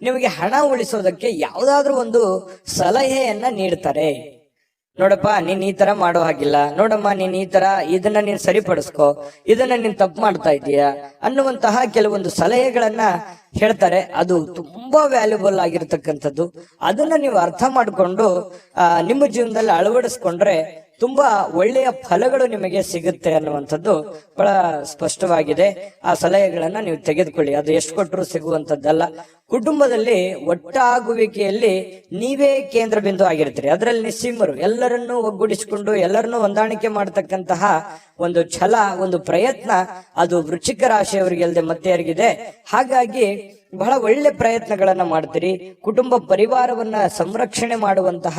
ನಿಮಗೆ ಹಣ ಉಳಿಸೋದಕ್ಕೆ ಯಾವುದಾದ್ರೂ ಒಂದು ಸಲಹೆಯನ್ನ ನೀಡ್ತಾರೆ. ನೋಡಪ್ಪ, ನೀನ್ ಈ ತರ ಮಾಡೋ ಹಾಗಿಲ್ಲ, ನೋಡಮ್ಮ ನೀನ್ ಈ ತರ ಇದನ್ನ ನೀನ್ ಸರಿಪಡಿಸ್ಕೋ, ಇದನ್ನ ನೀನ್ ತಪ್ಪು ಮಾಡ್ತಾ ಇದೀಯಾ ಅನ್ನುವಂತಹ ಕೆಲವೊಂದು ಸಲಹೆಗಳನ್ನ ಹೇಳ್ತಾರೆ. ಅದು ತುಂಬಾ ವ್ಯಾಲ್ಯೂಬಲ್ ಆಗಿರ್ತಕ್ಕಂಥದ್ದು. ಅದನ್ನ ನೀವು ಅರ್ಥ ಮಾಡಿಕೊಂಡು ನಿಮ್ಮ ಜೀವನದಲ್ಲಿ ಅಳವಡಿಸ್ಕೊಂಡ್ರೆ ತುಂಬಾ ಒಳ್ಳೆಯ ಫಲಗಳು ನಿಮಗೆ ಸಿಗುತ್ತೆ ಅನ್ನುವಂಥದ್ದು ಬಹಳ ಸ್ಪಷ್ಟವಾಗಿದೆ. ಆ ಸಲಹೆಗಳನ್ನ ನೀವು ತೆಗೆದುಕೊಳ್ಳಿ. ಅದು ಎಷ್ಟು ಕೊಟ್ಟರು ಸಿಗುವಂತದ್ದಲ್ಲ. ಕುಟುಂಬದಲ್ಲಿ ಒಟ್ಟಾಗುವಿಕೆಯಲ್ಲಿ ನೀವೇ ಕೇಂದ್ರ ಬಿಂದು ಆಗಿರ್ತೀರಿ. ಅದರಲ್ಲಿ ನಿಸ್ಸೀಮರು, ಎಲ್ಲರನ್ನೂ ಒಗ್ಗೂಡಿಸಿಕೊಂಡು ಎಲ್ಲರನ್ನೂ ಹೊಂದಾಣಿಕೆ ಮಾಡತಕ್ಕಂತಹ ಒಂದು ಛಲ, ಒಂದು ಪ್ರಯತ್ನ ಅದು ವೃಶ್ಚಿಕ ರಾಶಿಯವರಿಗೆಲ್ಲದೆ ಮತ್ತೆ ಯಾರಿಗಿದೆ. ಹಾಗಾಗಿ ಬಹಳ ಒಳ್ಳೆ ಪ್ರಯತ್ನಗಳನ್ನ ಮಾಡ್ತೀರಿ. ಕುಟುಂಬ ಪರಿವಾರವನ್ನ ಸಂರಕ್ಷಣೆ ಮಾಡುವಂತಹ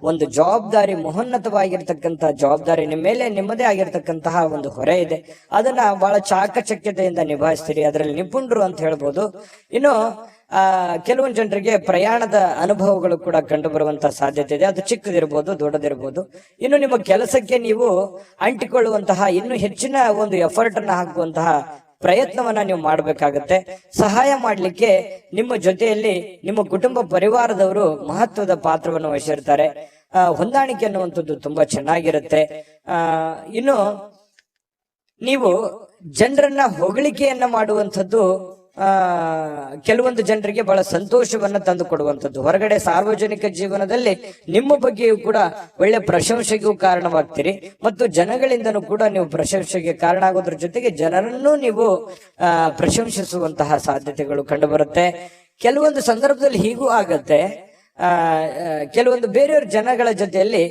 ಒಂದು ಜವಾಬ್ದಾರಿ, ಮಹೋನ್ನತವಾಗಿರ್ತಕ್ಕಂತಹ ಜವಾಬ್ದಾರಿ ನಿಮ್ಮ ಮೇಲೆ ನಿಮ್ಮದೇ ಆಗಿರ್ತಕ್ಕಂತಹ ಒಂದು ಹೊರೆ ಇದೆ. ಅದನ್ನ ಬಹಳ ಚಾಕಚಕ್ಯತೆಯಿಂದ ನಿಭಾಯಿಸ್ತೀರಿ. ಅದರಲ್ಲಿ ನಿಪುಣರು ಅಂತ ಹೇಳ್ಬೋದು. ಇನ್ನು ಕೆಲವೊಂದು ಜನರಿಗೆ ಪ್ರಯಾಣದ ಅನುಭವಗಳು ಕೂಡ ಕಂಡು ಬರುವಂತಹ ಸಾಧ್ಯತೆ ಇದೆ. ಅದು ಚಿಕ್ಕದಿರ್ಬೋದು, ದೊಡ್ಡದಿರ್ಬೋದು. ಇನ್ನು ನಿಮ್ಮ ಕೆಲಸಕ್ಕೆ ನೀವು ಅಂಟಿಕೊಳ್ಳುವಂತಹ ಇನ್ನು ಹೆಚ್ಚಿನ ಒಂದು ಎಫರ್ಟ್ ಅನ್ನ ಹಾಕುವಂತಹ ಪ್ರಯತ್ನವನ್ನ ನೀವು ಮಾಡ್ಬೇಕಾಗತ್ತೆ. ಸಹಾಯ ಮಾಡ್ಲಿಕ್ಕೆ ನಿಮ್ಮ ಜೊತೆಯಲ್ಲಿ ನಿಮ್ಮ ಕುಟುಂಬ ಪರಿವಾರದವರು ಮಹತ್ವದ ಪಾತ್ರವನ್ನು ವಹಿಸಿರ್ತಾರೆ. ಹೊಂದಾಣಿಕೆ ಅನ್ನುವಂಥದ್ದು ತುಂಬಾ ಚೆನ್ನಾಗಿರುತ್ತೆ. ಇನ್ನು ನೀವು ಜನರನ್ನ ಹೊಗಳಿಕೆಯನ್ನ ಮಾಡುವಂಥದ್ದು ಕೆಲವೊಂದು ಜನರಿಗೆ ಬಹಳ ಸಂತೋಷವನ್ನ ತಂದು ಕೊಡುವಂಥದ್ದು. ಹೊರಗಡೆ ಸಾರ್ವಜನಿಕ ಜೀವನದಲ್ಲಿ ನಿಮ್ಮ ಬಗ್ಗೆಯೂ ಕೂಡ ಒಳ್ಳೆ ಪ್ರಶಂಸೆಗೂ ಕಾರಣವಾಗ್ತೀರಿ ಮತ್ತು ಜನಗಳಿಂದನೂ ಕೂಡ ನೀವು ಪ್ರಶಂಸೆಗೆ ಕಾರಣ ಆಗೋದ್ರ ಜೊತೆಗೆ ಜನರನ್ನು ನೀವು ಪ್ರಶಂಸಿಸುವಂತಹ ಸಾಧ್ಯತೆಗಳು ಕಂಡು ಬರುತ್ತೆ. ಕೆಲವೊಂದು ಸಂದರ್ಭದಲ್ಲಿ ಹೀಗೂ ಆಗತ್ತೆ, ಕೆಲವೊಂದು ಬೇರೆಯವ್ರ ಜನಗಳ ಜೊತೆಯಲ್ಲಿ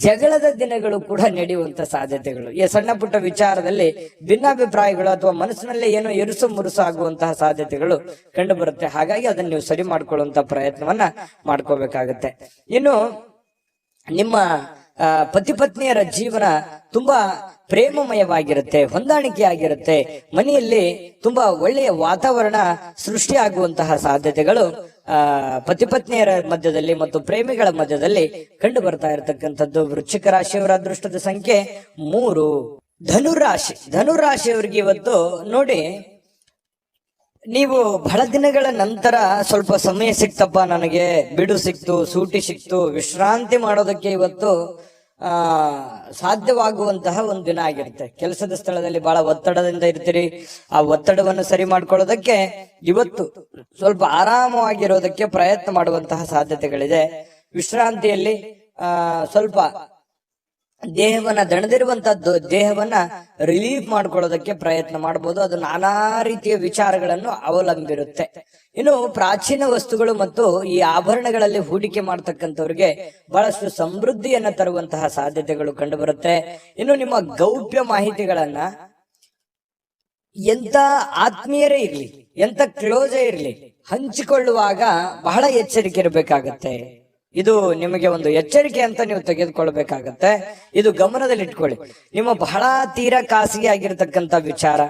ಜಗಳದ ದಿನಗಳು ಕೂಡ ನಡೆಯುವಂತ ಸಾಧ್ಯತೆಗಳು, ಈ ಸಣ್ಣ ಪುಟ್ಟ ವಿಚಾರದಲ್ಲಿ ಭಿನ್ನಾಭಿಪ್ರಾಯಗಳು ಅಥವಾ ಮನಸ್ಸಿನಲ್ಲೇ ಏನೋ ಇರುಸು ಮುರುಸು ಆಗುವಂತಹ ಸಾಧ್ಯತೆಗಳು ಕಂಡು ಬರುತ್ತೆ. ಹಾಗಾಗಿ ಅದನ್ನ ನೀವು ಸರಿ ಮಾಡ್ಕೊಳ್ಳುವಂತ ಪ್ರಯತ್ನವನ್ನ ಮಾಡ್ಕೋಬೇಕಾಗತ್ತೆ. ಇನ್ನು ನಿಮ್ಮ ಪತಿ ಪತ್ನಿಯರ ಜೀವನ ತುಂಬಾ ಪ್ರೇಮಮಯವಾಗಿರುತ್ತೆ, ಹೊಂದಾಣಿಕೆಯಾಗಿರುತ್ತೆ. ಮನೆಯಲ್ಲಿ ತುಂಬಾ ಒಳ್ಳೆಯ ವಾತಾವರಣ ಸೃಷ್ಟಿಯಾಗುವಂತಹ ಸಾಧ್ಯತೆಗಳು ಪತಿ ಪತ್ನಿಯರ ಮಧ್ಯದಲ್ಲಿ ಮತ್ತು ಪ್ರೇಮಿಗಳ ಮಧ್ಯದಲ್ಲಿ ಕಂಡು ಬರ್ತಾ ಇರತಕ್ಕಂಥದ್ದು. ವೃಶ್ಚಿಕ ರಾಶಿಯವರ ಅದೃಷ್ಟದ ಸಂಖ್ಯೆ 3. ಧನುರಾಶಿಯವರಿಗೆ ಇವತ್ತು ನೋಡಿ, ನೀವು ಬಹಳ ದಿನಗಳ ನಂತರ ಸ್ವಲ್ಪ ಸಮಯ ಸಿಕ್ತಪ್ಪ, ನನಗೆ ಬಿಡು ಸಿಕ್ತು, ಸೂಟಿ ಸಿಕ್ತು, ವಿಶ್ರಾಂತಿ ಮಾಡೋದಕ್ಕೆ ಇವತ್ತು ಸಾಧ್ಯವಾಗುವಂತಹ ಒಂದು ದಿನ ಆಗಿರುತ್ತೆ. ಕೆಲಸದ ಸ್ಥಳದಲ್ಲಿ ಬಹಳ ಒತ್ತಡದಿಂದ ಇರ್ತೀರಿ. ಆ ಒತ್ತಡವನ್ನು ಸರಿ ಮಾಡ್ಕೊಳ್ಳೋದಕ್ಕೆ ಇವತ್ತು ಸ್ವಲ್ಪ ಆರಾಮವಾಗಿರೋದಕ್ಕೆ ಪ್ರಯತ್ನ ಮಾಡುವಂತಹ ಸಾಧ್ಯತೆಗಳಿದೆ. ವಿಶ್ರಾಂತಿಯಲ್ಲಿ ಸ್ವಲ್ಪ ದೇಹವನ್ನ ದಣದಿರುವಂತದ್ದು ದೇಹವನ್ನ ರಿಲೀಫ್ ಮಾಡ್ಕೊಳ್ಳೋದಕ್ಕೆ ಪ್ರಯತ್ನ ಮಾಡಬಹುದು. ಅದು ನಾನಾ ರೀತಿಯ ವಿಚಾರಗಳನ್ನು ಅವಲಂಬಿರುತ್ತೆ. ಇನ್ನು ಪ್ರಾಚೀನ ವಸ್ತುಗಳು ಮತ್ತು ಈ ಆಭರಣಗಳಲ್ಲಿ ಹೂಡಿಕೆ ಮಾಡ್ತಕ್ಕಂಥವ್ರಿಗೆ ಬಹಳಷ್ಟು ಸಮೃದ್ಧಿಯನ್ನ ತರುವಂತಹ ಸಾಧ್ಯತೆಗಳು ಕಂಡು ಬರುತ್ತೆ. ಇನ್ನು ನಿಮ್ಮ ಗೌಪ್ಯ ಮಾಹಿತಿಗಳನ್ನ ಎಂತ ಆತ್ಮೀಯರೇ ಇರ್ಲಿ, ಎಂತ ಕ್ಲೋಸೇ ಇರ್ಲಿ, ಹಂಚಿಕೊಳ್ಳುವಾಗ ಬಹಳ ಎಚ್ಚರಿಕೆ ಇರಬೇಕಾಗತ್ತೆ. ಇದು ನಿಮಗೆ ಒಂದು ಎಚ್ಚರಿಕೆ ಅಂತ ನೀವು ತೆಗೆದುಕೊಳ್ಬೇಕಾಗತ್ತೆ. ಇದು ಗಮನದಲ್ಲಿ ಇಟ್ಕೊಳ್ಳಿ. ನಿಮ್ಮ ಬಹಳ ತೀರಾ ಖಾಸಗಿ ಆಗಿರತಕ್ಕಂತ ವಿಚಾರ,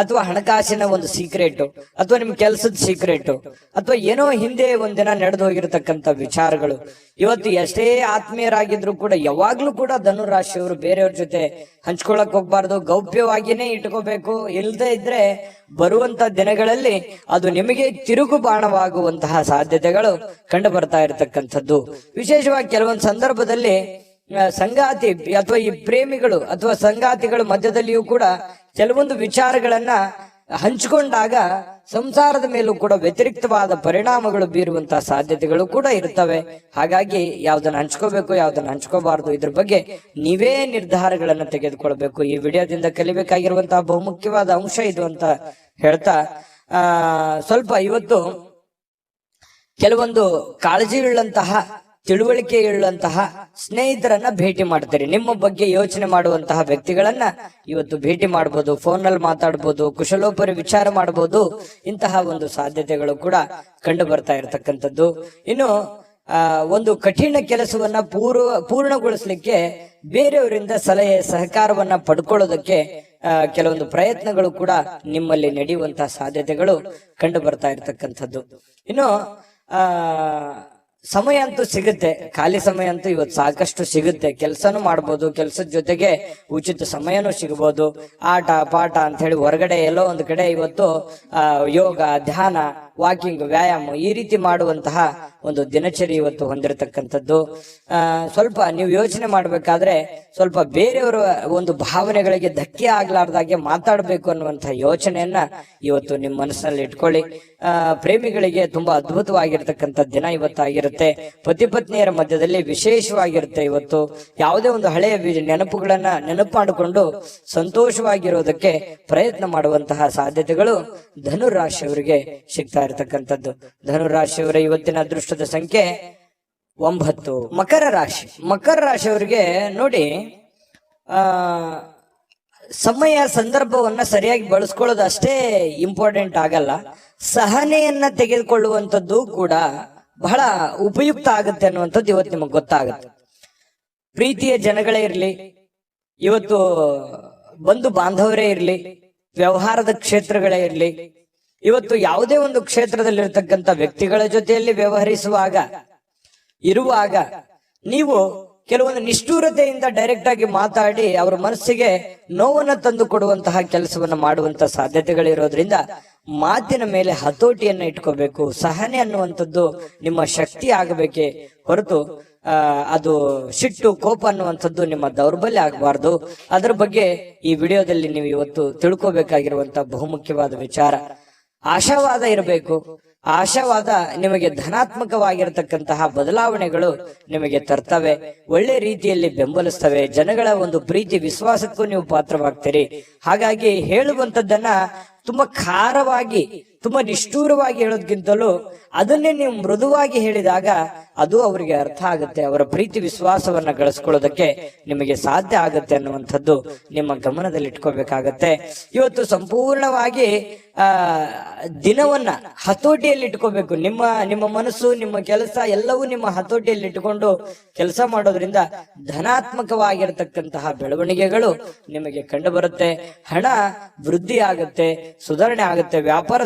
ಅಥವಾ ಹಣಕಾಸಿನ ಒಂದು ಸೀಕ್ರೆಟ್, ಅಥವಾ ನಿಮ್ ಕೆಲಸದ ಸೀಕ್ರೆಟ್, ಅಥವಾ ಏನೋ ಹಿಂದೆ ಒಂದಿನ ನಡೆದು ಹೋಗಿರತಕ್ಕಂತ ವಿಚಾರಗಳು ಇವತ್ತು ಎಷ್ಟೇ ಆತ್ಮೀಯರಾಗಿದ್ರು ಕೂಡ ಯಾವಾಗ್ಲೂ ಕೂಡ ಧನುರಾಶಿಯವರು ಬೇರೆಯವ್ರ ಜೊತೆ ಹಂಚ್ಕೊಳಕ್ ಹೋಗ್ಬಾರ್ದು. ಗೌಪ್ಯವಾಗಿನೇ ಇಟ್ಕೋಬೇಕು. ಇಲ್ಲದೆ ಇದ್ರೆ ಬರುವಂತ ದಿನಗಳಲ್ಲಿ ಅದು ನಿಮಗೆ ತಿರುಗು ಬಾಣವಾಗುವಂತಹ ಸಾಧ್ಯತೆಗಳು ಕಂಡು ಬರ್ತಾ ಇರತಕ್ಕಂಥದ್ದು. ವಿಶೇಷವಾಗಿ ಕೆಲವೊಂದು ಸಂದರ್ಭದಲ್ಲಿ ಸಂಗಾತಿ ಅಥವಾ ಈ ಪ್ರೇಮಿಗಳು ಅಥವಾ ಸಂಗಾತಿಗಳ ಮಧ್ಯದಲ್ಲಿಯೂ ಕೂಡ ಕೆಲವೊಂದು ವಿಚಾರಗಳನ್ನ ಹಂಚಿಕೊಂಡಾಗ ಸಂಸಾರದ ಮೇಲೂ ಕೂಡ ವ್ಯತಿರಿಕ್ತವಾದ ಪರಿಣಾಮಗಳು ಬೀರುವಂತಹ ಸಾಧ್ಯತೆಗಳು ಕೂಡ ಇರ್ತವೆ. ಹಾಗಾಗಿ ಯಾವ್ದನ್ನ ಹಂಚ್ಕೋಬೇಕು, ಯಾವ್ದನ್ನ ಹಂಚ್ಕೋಬಾರ್ದು, ಇದ್ರ ಬಗ್ಗೆ ನೀವೇ ನಿರ್ಧಾರಗಳನ್ನ ತೆಗೆದುಕೊಳ್ಬೇಕು. ಈ ವಿಡಿಯೋದಿಂದ ಕಲಿಬೇಕಾಗಿರುವಂತಹ ಬಹುಮುಖ್ಯವಾದ ಅಂಶ ಇದು ಅಂತ ಹೇಳ್ತಾ ಸ್ವಲ್ಪ ಇವತ್ತು ಕೆಲವೊಂದು ಕಾಳಜಿ ಉಳ್ಳಂತಹ, ತಿಳುವಳಿಕೆ ಉಳ್ಳಂತಹ ಸ್ನೇಹಿತರನ್ನ ಭೇಟಿ ಮಾಡ್ತೀರಿ. ನಿಮ್ಮ ಬಗ್ಗೆ ಯೋಚನೆ ಮಾಡುವಂತಹ ವ್ಯಕ್ತಿಗಳನ್ನ ಇವತ್ತು ಭೇಟಿ ಮಾಡಬಹುದು, ಫೋನ್ ನಲ್ಲಿ ಮಾತಾಡಬಹುದು, ಕುಶಲೋಪರಿ ವಿಚಾರ ಮಾಡಬಹುದು. ಇಂತಹ ಒಂದು ಸಾಧ್ಯತೆಗಳು ಕೂಡ ಕಂಡು ಬರ್ತಾ ಇರತಕ್ಕಂಥದ್ದು. ಇನ್ನು ಒಂದು ಕಠಿಣ ಕೆಲಸವನ್ನ ಪೂರ್ಣಗೊಳಿಸ್ಲಿಕ್ಕೆ ಬೇರೆಯವರಿಂದ ಸಲಹೆ ಸಹಕಾರವನ್ನ ಪಡ್ಕೊಳ್ಳೋದಕ್ಕೆ ಕೆಲವೊಂದು ಪ್ರಯತ್ನಗಳು ಕೂಡ ನಿಮ್ಮಲ್ಲಿ ನಡೆಯುವಂತಹ ಸಾಧ್ಯತೆಗಳು ಕಂಡು ಬರ್ತಾ ಇರತಕ್ಕಂಥದ್ದು. ಇನ್ನು ಸಮಯ ಅಂತೂ ಸಿಗುತ್ತೆ, ಖಾಲಿ ಸಮಯ ಅಂತೂ ಇವತ್ತು ಸಾಕಷ್ಟು ಸಿಗುತ್ತೆ. ಕೆಲಸನೂ ಮಾಡ್ಬೋದು, ಕೆಲಸದ ಜೊತೆಗೆ ಉಚಿತ ಸಮಯನೂ ಸಿಗಬಹುದು. ಆಟ ಪಾಠ ಅಂತ ಹೇಳಿ ಹೊರಗಡೆ ಎಲ್ಲೋ ಒಂದು ಕಡೆ ಇವತ್ತು ಯೋಗ, ಧ್ಯಾನ, ವಾಕಿಂಗ್, ವ್ಯಾಯಾಮ ಈ ರೀತಿ ಮಾಡುವಂತಹ ಒಂದು ದಿನಚರಿ ಇವತ್ತು ಹೊಂದಿರತಕ್ಕಂಥದ್ದು. ಸ್ವಲ್ಪ ನೀವು ಯೋಚನೆ ಮಾಡ್ಬೇಕಾದ್ರೆ ಸ್ವಲ್ಪ ಬೇರೆಯವರ ಒಂದು ಭಾವನೆಗಳಿಗೆ ಧಕ್ಕೆ ಆಗ್ಲಾರ್ದಾಗೆ ಮಾತಾಡಬೇಕು ಅನ್ನುವಂತಹ ಯೋಚನೆಯನ್ನ ಇವತ್ತು ನಿಮ್ಮ ಮನಸ್ಸಿನಲ್ಲಿ ಇಟ್ಕೊಳ್ಳಿ. ಪ್ರೇಮಿಗಳಿಗೆ ತುಂಬಾ ಅದ್ಭುತವಾಗಿರ್ತಕ್ಕಂಥ ದಿನ ಇವತ್ತಾಗಿರುತ್ತೆ. ಪತಿ ಪತ್ನಿಯರ ಮಧ್ಯದಲ್ಲಿ ವಿಶೇಷವಾಗಿರುತ್ತೆ. ಇವತ್ತು ಯಾವುದೇ ಒಂದು ಹಳೆಯ ನೆನಪುಗಳನ್ನ ನೆನಪು ಮಾಡಿಕೊಂಡು ಸಂತೋಷವಾಗಿರೋದಕ್ಕೆ ಪ್ರಯತ್ನ ಮಾಡುವಂತಹ ಸಾಧ್ಯತೆಗಳು ಧನುರಾಶಿಯವರಿಗೆ ಸಿಗ್ತಾ ಇರತಕ್ಕಂಥದ್ದು. ಧನುರಾಶಿಯವರ ಇವತ್ತಿನ ಅದೃಷ್ಟದ ಸಂಖ್ಯೆ 9. ಮಕರ ರಾಶಿ. ಮಕರ ರಾಶಿಯವರಿಗೆ ನೋಡಿ, ಸಮಯ ಸಂದರ್ಭವನ್ನ ಸರಿಯಾಗಿ ಬಳಸ್ಕೊಳ್ಳೋದು ಅಷ್ಟೇ ಇಂಪಾರ್ಟೆಂಟ್ ಆಗಲ್ಲ, ಸಹನೆಯನ್ನ ತೆಗೆದುಕೊಳ್ಳುವಂಥದ್ದು ಕೂಡ ಬಹಳ ಉಪಯುಕ್ತ ಆಗುತ್ತೆ ಅನ್ನುವಂಥದ್ದು ಇವತ್ತು ನಿಮಗೆ ಗೊತ್ತಾಗುತ್ತೆ. ಪ್ರೀತಿಯ ಜನಗಳೇ ಇರ್ಲಿ, ಇವತ್ತು ಬಂಧು ಬಾಂಧವರೇ ಇರ್ಲಿ, ವ್ಯವಹಾರದ ಕ್ಷೇತ್ರಗಳೇ ಇರ್ಲಿ, ಇವತ್ತು ಯಾವುದೇ ಒಂದು ಕ್ಷೇತ್ರದಲ್ಲಿರ್ತಕ್ಕಂಥ ವ್ಯಕ್ತಿಗಳ ಜೊತೆಯಲ್ಲಿ ವ್ಯವಹರಿಸುವಾಗ ಇರುವಾಗ ನೀವು ಕೆಲವೊಂದು ನಿಷ್ಠೂರತೆಯಿಂದ ಡೈರೆಕ್ಟ್ ಆಗಿ ಮಾತಾಡಿ ಅವರ ಮನಸ್ಸಿಗೆ ನೋವನ್ನ ತಂದು ಕೊಡುವಂತಹ ಕೆಲಸವನ್ನ ಮಾಡುವಂತಹ ಸಾಧ್ಯತೆಗಳಿರೋದ್ರಿಂದ ಮಾತಿನ ಮೇಲೆ ಹತೋಟಿಯನ್ನ ಇಟ್ಕೋಬೇಕು. ಸಹನೆ ಅನ್ನುವಂಥದ್ದು ನಿಮ್ಮ ಶಕ್ತಿ ಆಗಬೇಕೇ ಹೊರತು ಅದು ಸಿಟ್ಟು, ಕೋಪ ಅನ್ನುವಂಥದ್ದು ನಿಮ್ಮ ದೌರ್ಬಲ್ಯ ಆಗಬಾರ್ದು. ಅದರ ಬಗ್ಗೆ ಈ ವಿಡಿಯೋದಲ್ಲಿ ನೀವು ಇವತ್ತು ತಿಳ್ಕೋಬೇಕಾಗಿರುವಂತಹ ಬಹುಮುಖ್ಯವಾದ ವಿಚಾರ. ಆಶಾವಾದ ಇರಬೇಕು. ಆಶಾವಾದ ನಿಮಗೆ ಧನಾತ್ಮಕವಾಗಿರತಕ್ಕಂತಹ ಬದಲಾವಣೆಗಳು ನಿಮಗೆ ತರ್ತವೆ, ಒಳ್ಳೆ ರೀತಿಯಲ್ಲಿ ಬೆಂಬಲಿಸ್ತವೆ. ಜನಗಳ ಒಂದು ಪ್ರೀತಿ ವಿಶ್ವಾಸಕ್ಕೂ ನೀವು ಪಾತ್ರವಾಗ್ತೀರಿ. ಹಾಗಾಗಿ ಹೇಳುವಂತದ್ದನ್ನ ತುಂಬಾ ಖಾರವಾಗಿ, ತುಂಬಾ ನಿಷ್ಠೂರವಾಗಿ ಹೇಳೋದ್ಕಿಂತಲೂ ಅದನ್ನೇ ನೀವು ಮೃದುವಾಗಿ ಹೇಳಿದಾಗ ಅದು ಅವರಿಗೆ ಅರ್ಥ ಆಗುತ್ತೆ. ಅವರ ಪ್ರೀತಿ ವಿಶ್ವಾಸವನ್ನ ಗಳಿಸ್ಕೊಳ್ಳೋದಕ್ಕೆ ನಿಮಗೆ ಸಾಧ್ಯ ಆಗುತ್ತೆ ಅನ್ನುವಂಥದ್ದು ನಿಮ್ಮ ಗಮನದಲ್ಲಿ ಇಟ್ಕೋಬೇಕಾಗತ್ತೆ. ಇವತ್ತು ಸಂಪೂರ್ಣವಾಗಿ ದಿನವನ್ನ ಹತೋಟಿಯಲ್ಲಿ ಇಟ್ಕೋಬೇಕು. ನಿಮ್ಮ ಮನಸ್ಸು, ನಿಮ್ಮ ಕೆಲಸ ಎಲ್ಲವೂ ನಿಮ್ಮ ಹತೋಟಿಯಲ್ಲಿ ಇಟ್ಟುಕೊಂಡು ಕೆಲಸ ಮಾಡೋದ್ರಿಂದ ಧನಾತ್ಮಕವಾಗಿರತಕ್ಕಂತಹ ಬೆಳವಣಿಗೆಗಳು ನಿಮಗೆ ಕಂಡು ಬರುತ್ತೆ. ಹಣ ವೃದ್ಧಿ ಆಗುತ್ತೆ, ಸುಧಾರಣೆ ಆಗುತ್ತೆ, ವ್ಯಾಪಾರ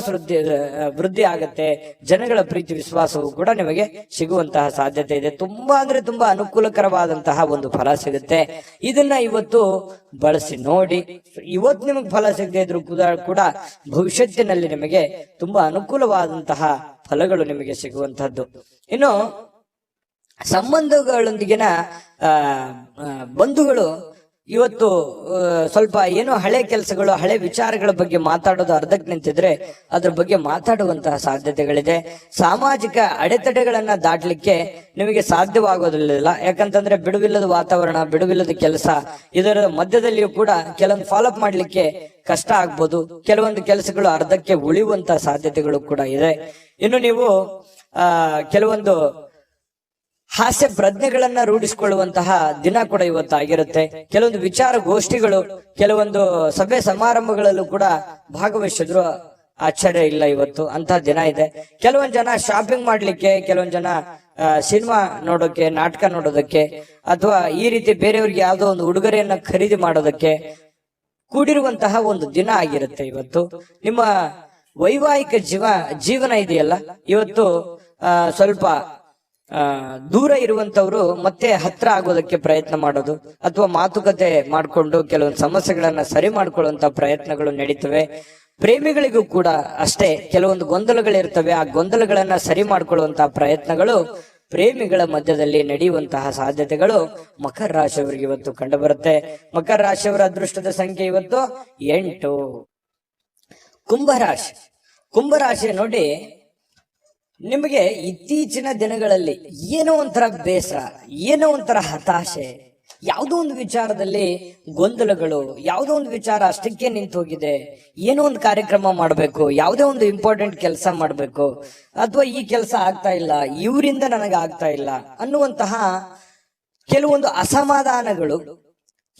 ವೃದ್ಧಿ ಆಗತ್ತೆ. ಜನಗಳ ಪ್ರೀತಿ ವಿಶ್ವಾಸವು ಕೂಡ ನಿಮಗೆ ಸಿಗುವಂತಹ ಸಾಧ್ಯತೆ ಇದೆ. ತುಂಬಾ ಅಂದ್ರೆ ತುಂಬಾ ಅನುಕೂಲಕರವಾದಂತಹ ಒಂದು ಫಲ ಸಿಗುತ್ತೆ. ಇದನ್ನ ಇವತ್ತು ಬಳಸಿ ನೋಡಿ. ಇವತ್ತು ನಿಮಗೆ ಫಲ ಸಿಗದೆ ಇದ್ರು ಕೂಡ ಭವಿಷ್ಯತ್ತಿನಲ್ಲಿ ನಿಮಗೆ ತುಂಬಾ ಅನುಕೂಲವಾದಂತಹ ಫಲಗಳು ನಿಮಗೆ ಸಿಗುವಂತಹದ್ದು. ಇನ್ನು ಸಂಬಂಧಗಳೊಂದಿಗಿನ ಬಂಧುಗಳು ಇವತ್ತು ಸ್ವಲ್ಪ ಏನೋ ಹಳೆ ಕೆಲಸಗಳು, ಹಳೆ ವಿಚಾರಗಳ ಬಗ್ಗೆ ಮಾತಾಡೋದು ಅರ್ಧಕ್ಕೆ ನಿಂತಿದ್ರೆ ಅದ್ರ ಬಗ್ಗೆ ಮಾತಾಡುವಂತಹ ಸಾಧ್ಯತೆಗಳಿದೆ. ಸಾಮಾಜಿಕ ಅಡೆತಡೆಗಳನ್ನ ದಾಟಲಿಕ್ಕೆ ನಿಮಗೆ ಸಾಧ್ಯವಾಗೋದಿಲ್ಲ. ಯಾಕಂತಂದ್ರೆ ಬಿಡುವಿಲ್ಲದ ವಾತಾವರಣ, ಬಿಡುವಿಲ್ಲದ ಕೆಲಸ, ಇದರ ಮಧ್ಯದಲ್ಲಿಯೂ ಕೂಡ ಕೆಲವೊಂದು ಫಾಲೋಅಪ್ ಮಾಡ್ಲಿಕ್ಕೆ ಕಷ್ಟ ಆಗ್ಬೋದು. ಕೆಲವೊಂದು ಕೆಲಸಗಳು ಅರ್ಧಕ್ಕೆ ಉಳಿಯುವಂತಹ ಸಾಧ್ಯತೆಗಳು ಕೂಡ ಇದೆ. ಇನ್ನು ನೀವು ಕೆಲವೊಂದು ಹಾಸ್ಯ ಪ್ರಜ್ಞೆಗಳನ್ನ ರೂಢಿಸಿಕೊಳ್ಳುವಂತಹ ದಿನ ಕೂಡ ಇವತ್ತಾಗಿರುತ್ತೆ. ಕೆಲವೊಂದು ವಿಚಾರ ಗೋಷ್ಠಿಗಳು, ಕೆಲವೊಂದು ಸಭೆ ಸಮಾರಂಭಗಳಲ್ಲೂ ಕೂಡ ಭಾಗವಹಿಸಿದ್ರು ಆಶ್ಚರ್ಯ ಇಲ್ಲ. ಇವತ್ತು ಅಂತಹ ದಿನ ಇದೆ. ಕೆಲವೊಂದು ಜನ ಶಾಪಿಂಗ್ ಮಾಡ್ಲಿಕ್ಕೆ, ಕೆಲವೊಂದು ಜನ ಸಿನಿಮಾ ನೋಡೋಕೆ, ನಾಟಕ ನೋಡೋದಕ್ಕೆ, ಅಥವಾ ಈ ರೀತಿ ಬೇರೆಯವ್ರಿಗೆ ಯಾವುದೋ ಒಂದು ಉಡುಗೊರೆಯನ್ನ ಖರೀದಿ ಮಾಡೋದಕ್ಕೆ ಕೂಡಿರುವಂತಹ ಒಂದು ದಿನ ಆಗಿರುತ್ತೆ ಇವತ್ತು. ನಿಮ್ಮ ವೈವಾಹಿಕ ಜೀವನ ಇದೆಯಲ್ಲ, ಇವತ್ತು ಸ್ವಲ್ಪ ದೂರ ಇರುವಂತವ್ರು ಮತ್ತೆ ಹತ್ರ ಆಗೋದಕ್ಕೆ ಪ್ರಯತ್ನ ಮಾಡೋದು, ಅಥವಾ ಮಾತುಕತೆ ಮಾಡಿಕೊಂಡು ಕೆಲವೊಂದು ಸಮಸ್ಯೆಗಳನ್ನ ಸರಿ ಮಾಡ್ಕೊಳ್ಳುವಂತ ಪ್ರಯತ್ನಗಳು ನಡೀತವೆ. ಪ್ರೇಮಿಗಳಿಗೂ ಕೂಡ ಅಷ್ಟೇ ಕೆಲವೊಂದು ಗೊಂದಲಗಳಿರ್ತವೆ. ಆ ಗೊಂದಲಗಳನ್ನ ಸರಿ ಮಾಡ್ಕೊಳ್ಳುವಂತಹ ಪ್ರಯತ್ನಗಳು ಪ್ರೇಮಿಗಳ ಮಧ್ಯದಲ್ಲಿ ನಡೆಯುವಂತಹ ಸಾಧ್ಯತೆಗಳು ಮಕರ ರಾಶಿಯವರಿಗೆ ಇವತ್ತು ಕಂಡು ಬರುತ್ತೆ. ಮಕರ ರಾಶಿಯವರ ಅದೃಷ್ಟದ ಸಂಖ್ಯೆ ಇವತ್ತು 8. ಕುಂಭರಾಶಿ ನೋಡಿ, ನಿಮಗೆ ಇತ್ತೀಚಿನ ದಿನಗಳಲ್ಲಿ ಏನೋ ಒಂಥರ ಬೇಸರ, ಏನೋ ಒಂಥರ ಹತಾಶೆ, ಯಾವುದೋ ಒಂದು ವಿಚಾರದಲ್ಲಿ ಗೊಂದಲಗಳು, ಯಾವುದೋ ಒಂದು ವಿಚಾರ ಅಷ್ಟಕ್ಕೆ ನಿಂತು ಹೋಗಿದೆ, ಏನೋ ಒಂದು ಕಾರ್ಯಕ್ರಮ ಮಾಡಬೇಕು, ಯಾವುದೇ ಒಂದು ಇಂಪಾರ್ಟೆಂಟ್ ಕೆಲಸ ಮಾಡಬೇಕು, ಅಥವಾ ಈ ಕೆಲಸ ಆಗ್ತಾ ಇಲ್ಲ, ಇವರಿಂದ ನನಗೆ ಆಗ್ತಾ ಇಲ್ಲ ಅನ್ನುವಂತಹ ಕೆಲವೊಂದು ಅಸಮಾಧಾನಗಳು,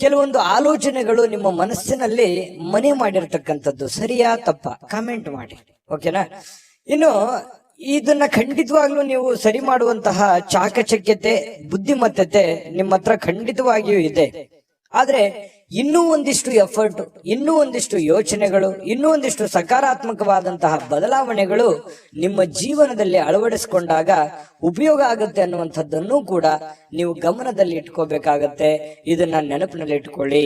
ಕೆಲವೊಂದು ಆಲೋಚನೆಗಳು ನಿಮ್ಮ ಮನಸ್ಸಿನಲ್ಲಿ ಮನೆ ಮಾಡಿರ್ತಕ್ಕಂಥದ್ದು. ಸರಿಯಾ ತಪ್ಪ ಕಾಮೆಂಟ್ ಮಾಡಿ, ಓಕೆನಾ? ಇನ್ನು ಇದನ್ನ ಖಂಡಿತವಾಗ್ಲೂ ನೀವು ಸರಿ ಮಾಡುವಂತಹ ಚಾಕಚಕ್ಯತೆ, ಬುದ್ಧಿಮತ್ತತೆ ನಿಮ್ಮ ಹತ್ರ ಖಂಡಿತವಾಗಿಯೂ ಇದೆ. ಆದ್ರೆ ಇನ್ನೂ ಒಂದಿಷ್ಟು ಎಫರ್ಟ್, ಇನ್ನೂ ಒಂದಿಷ್ಟು ಯೋಚನೆಗಳು, ಇನ್ನೂ ಒಂದಿಷ್ಟು ಸಕಾರಾತ್ಮಕವಾದಂತಹ ಬದಲಾವಣೆಗಳು ನಿಮ್ಮ ಜೀವನದಲ್ಲಿ ಅಳವಡಿಸಿಕೊಂಡಾಗ ಉಪಯೋಗ ಆಗುತ್ತೆ ಅನ್ನುವಂಥದ್ದನ್ನು ಕೂಡ ನೀವು ಗಮನದಲ್ಲಿ ಇಟ್ಕೋಬೇಕಾಗತ್ತೆ. ಇದನ್ನ ನೆನಪಿನಲ್ಲಿ ಇಟ್ಕೊಳ್ಳಿ.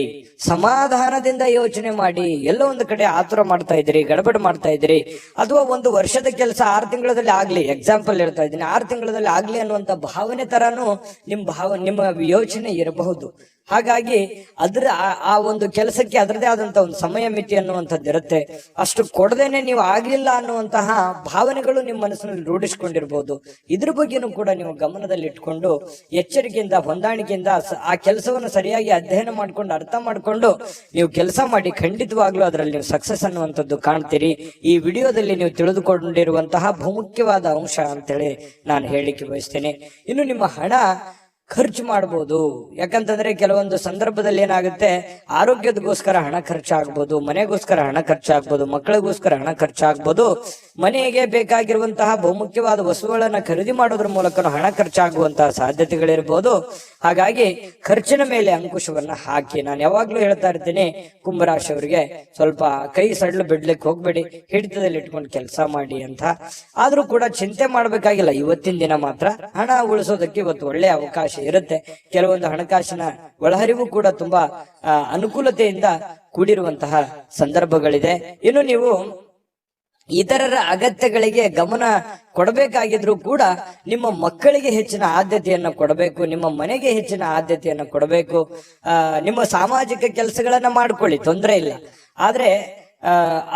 ಸಮಾಧಾನದಿಂದ ಯೋಚನೆ ಮಾಡಿ. ಎಲ್ಲೋ ಒಂದು ಕಡೆ ಆತುರ ಮಾಡ್ತಾ ಇದ್ದೀರಿ, ಗಡಬಡ ಮಾಡ್ತಾ ಇದ್ದೀರಿ, ಅಥವಾ ಒಂದು ವರ್ಷದ ಕೆಲಸ 6 ತಿಂಗಳಲ್ಲಿ ಆಗ್ಲಿ, ಎಕ್ಸಾಂಪಲ್ ಹೇಳ್ತಾ ಇದ್ದೀನಿ, 6 ತಿಂಗಳಲ್ಲಿ ಆಗ್ಲಿ ಅನ್ನುವಂತ ಭಾವನೆ ತರಾನು ನಿಮ್ಮ ಯೋಚನೆ ಇರಬಹುದು. ಹಾಗಾಗಿ ಆ ಒಂದು ಕೆಲಸಕ್ಕೆ ಅದರದೇ ಆದಂತ ಒಂದು ಸಮಯ ಮಿತಿ ಅನ್ನುವಂಥದ್ದು ಇರುತ್ತೆ. ಅಷ್ಟು ಕೊಡದೇನೆ ನೀವು ಆಗ್ಲಿಲ್ಲ ಅನ್ನುವಂತಹ ಭಾವನೆಗಳು ನಿಮ್ಮ ಮನಸ್ಸಿನಲ್ಲಿ ರೂಢಿಸಿಕೊಂಡಿರ್ಬೋದು. ಇದ್ರ ಬಗ್ಗೆನೂ ಕೂಡ ನೀವು ಗಮನದಲ್ಲಿ ಇಟ್ಕೊಂಡು ಎಚ್ಚರಿಕೆಯಿಂದ, ಹೊಂದಾಣಿಕೆಯಿಂದ ಆ ಕೆಲಸವನ್ನು ಸರಿಯಾಗಿ ಅಧ್ಯಯನ ಮಾಡ್ಕೊಂಡು, ಅರ್ಥ ಮಾಡ್ಕೊಂಡು ನೀವು ಕೆಲಸ ಮಾಡಿ. ಖಂಡಿತವಾಗ್ಲೂ ಅದರಲ್ಲಿ ನೀವು ಸಕ್ಸಸ್ ಅನ್ನುವಂಥದ್ದು ಕಾಣ್ತೀರಿ. ಈ ವಿಡಿಯೋದಲ್ಲಿ ನೀವು ತಿಳಿದುಕೊಂಡಿರುವಂತಹ ಬಹುಮುಖ್ಯವಾದ ಅಂಶ ಅಂತೇಳಿ ನಾನು ಹೇಳಿಕೆ ಬಯಸ್ತೇನೆ. ಇನ್ನು ನಿಮ್ಮ ಹಣ ಖರ್ಚು ಮಾಡಬಹುದು. ಯಾಕಂತಂದ್ರೆ ಕೆಲವೊಂದು ಸಂದರ್ಭದಲ್ಲಿ ಏನಾಗುತ್ತೆ, ಆರೋಗ್ಯದಗೋಸ್ಕರ ಹಣ ಖರ್ಚಾಗ್ಬೋದು, ಮನೆಗೋಸ್ಕರ ಹಣ ಖರ್ಚಾಗ್ಬೋದು, ಮಕ್ಕಳಿಗೋಸ್ಕರ ಹಣ ಖರ್ಚಾಗ್ಬೋದು, ಮನೆಗೆ ಬೇಕಾಗಿರುವಂತಹ ಬಹುಮುಖ್ಯವಾದ ವಸ್ತುಗಳನ್ನ ಖರೀದಿ ಮಾಡೋದ್ರ ಮೂಲಕ ಹಣ ಖರ್ಚಾಗುವಂತಹ ಸಾಧ್ಯತೆಗಳಿರ್ಬೋದು. ಹಾಗಾಗಿ ಖರ್ಚಿನ ಮೇಲೆ ಅಂಕುಶವನ್ನ ಹಾಕಿ. ನಾನು ಯಾವಾಗ್ಲೂ ಹೇಳ್ತಾ ಇರ್ತೀನಿ, ಕುಂಭರಾಶಿಯವರಿಗೆ ಸ್ವಲ್ಪ ಕೈ ಸಡ್ಲು ಬಿಡ್ಲಿಕ್ಕೆ ಹೋಗ್ಬೇಡಿ, ಹಿಡಿತದಲ್ಲಿ ಇಟ್ಕೊಂಡು ಕೆಲಸ ಮಾಡಿ ಅಂತ. ಆದ್ರೂ ಕೂಡ ಚಿಂತೆ ಮಾಡ್ಬೇಕಾಗಿಲ್ಲ. ಇವತ್ತಿನ ದಿನ ಮಾತ್ರ ಹಣ ಉಳಿಸೋದಕ್ಕೆ ಇವತ್ತು ಒಳ್ಳೆ ಅವಕಾಶ ಇರುತ್ತೆ. ಕೆಲವೊಂದು ಹಣಕಾಸಿನ ಒಳಹರಿವು ಕೂಡ ತುಂಬಾ ಅನುಕೂಲತೆಯಿಂದ ಕೂಡಿರುವಂತಹ ಸಂದರ್ಭಗಳಿದೆ. ಇನ್ನು ನೀವು ಇತರರ ಅಗತ್ಯಗಳಿಗೆ ಗಮನ ಕೊಡಬೇಕಾಗಿದ್ರು ಕೂಡ ನಿಮ್ಮ ಮಕ್ಕಳಿಗೆ ಹೆಚ್ಚಿನ ಆದ್ಯತೆಯನ್ನ ಕೊಡಬೇಕು, ನಿಮ್ಮ ಮನೆಗೆ ಹೆಚ್ಚಿನ ಆದ್ಯತೆಯನ್ನ ಕೊಡಬೇಕು. ನಿಮ್ಮ ಸಾಮಾಜಿಕ ಕೆಲಸಗಳನ್ನ ಮಾಡ್ಕೊಳ್ಳಿ, ತೊಂದರೆ ಇಲ್ಲ. ಆದ್ರೆ